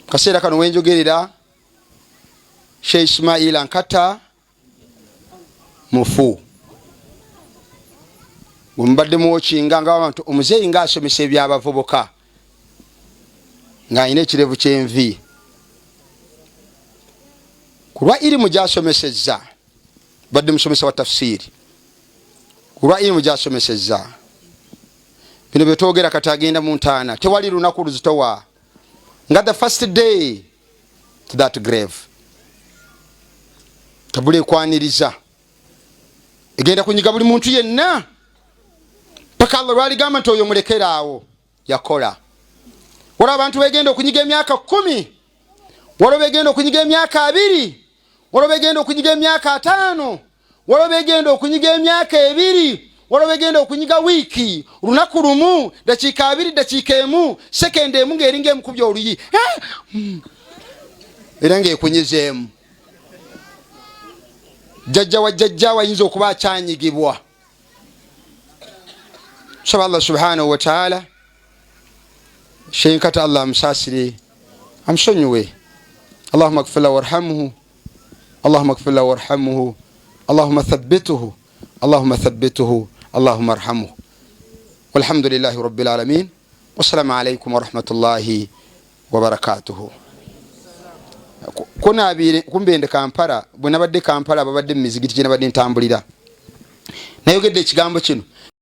Kaseera kano wenjogerera Sheikh Ismail Ankata mufu mbadde muwochinga nga abantu omuzeeyi nga asomesa ebyabavubuka nga ayina ekirevu kyenvi kulwa ilimu gyasomesezza badde musomesa wa tafsiri kulwa ilimu gyasomesezza bino byetwogera kati agenda mu ntaana tewali lunaku luzitowa nga the first day to that grave tabula ekwaniriza egenda kunyiga buli muntu yenna paka Allah lwaligamba nti oyo mulekeraawo yakola. Waliwo abantu begenda okunyiga emyaka 10, waliwo begenda okunyiga emyaka 2, waliwo begenda okunyiga emyaka 5, waliwo begenda okunyiga emyaka 2, waliwo begenda okunyiga wiiki, lunaku lumu, dakiika 2, dakiika 1, sekende emu ng'eringa emukubya oluyi era ng'ekunyizeemu. Jajja wa jajja wayinza okuba akyanyigibwa. Nsaba Allah subhanahu wa ta'ala Sheikh Ankata Allah amsasire amsonyiwe. Allahumma ighfir lahu warhamhu, Allahumma ighfir lahu warhamhu, Allahumma thabbituhu, Allahumma thabbituhu, Allahumma arhamhu. Walhamdulillahi rabbil alamin. Wassalamu alaykum wa rahmatullahi wa barakatuhu. Kuna abire kumbende Kampala bwe nabadde Kampala babadde mizigiti gye nabadde ntambulira nayogedde ekigambo kino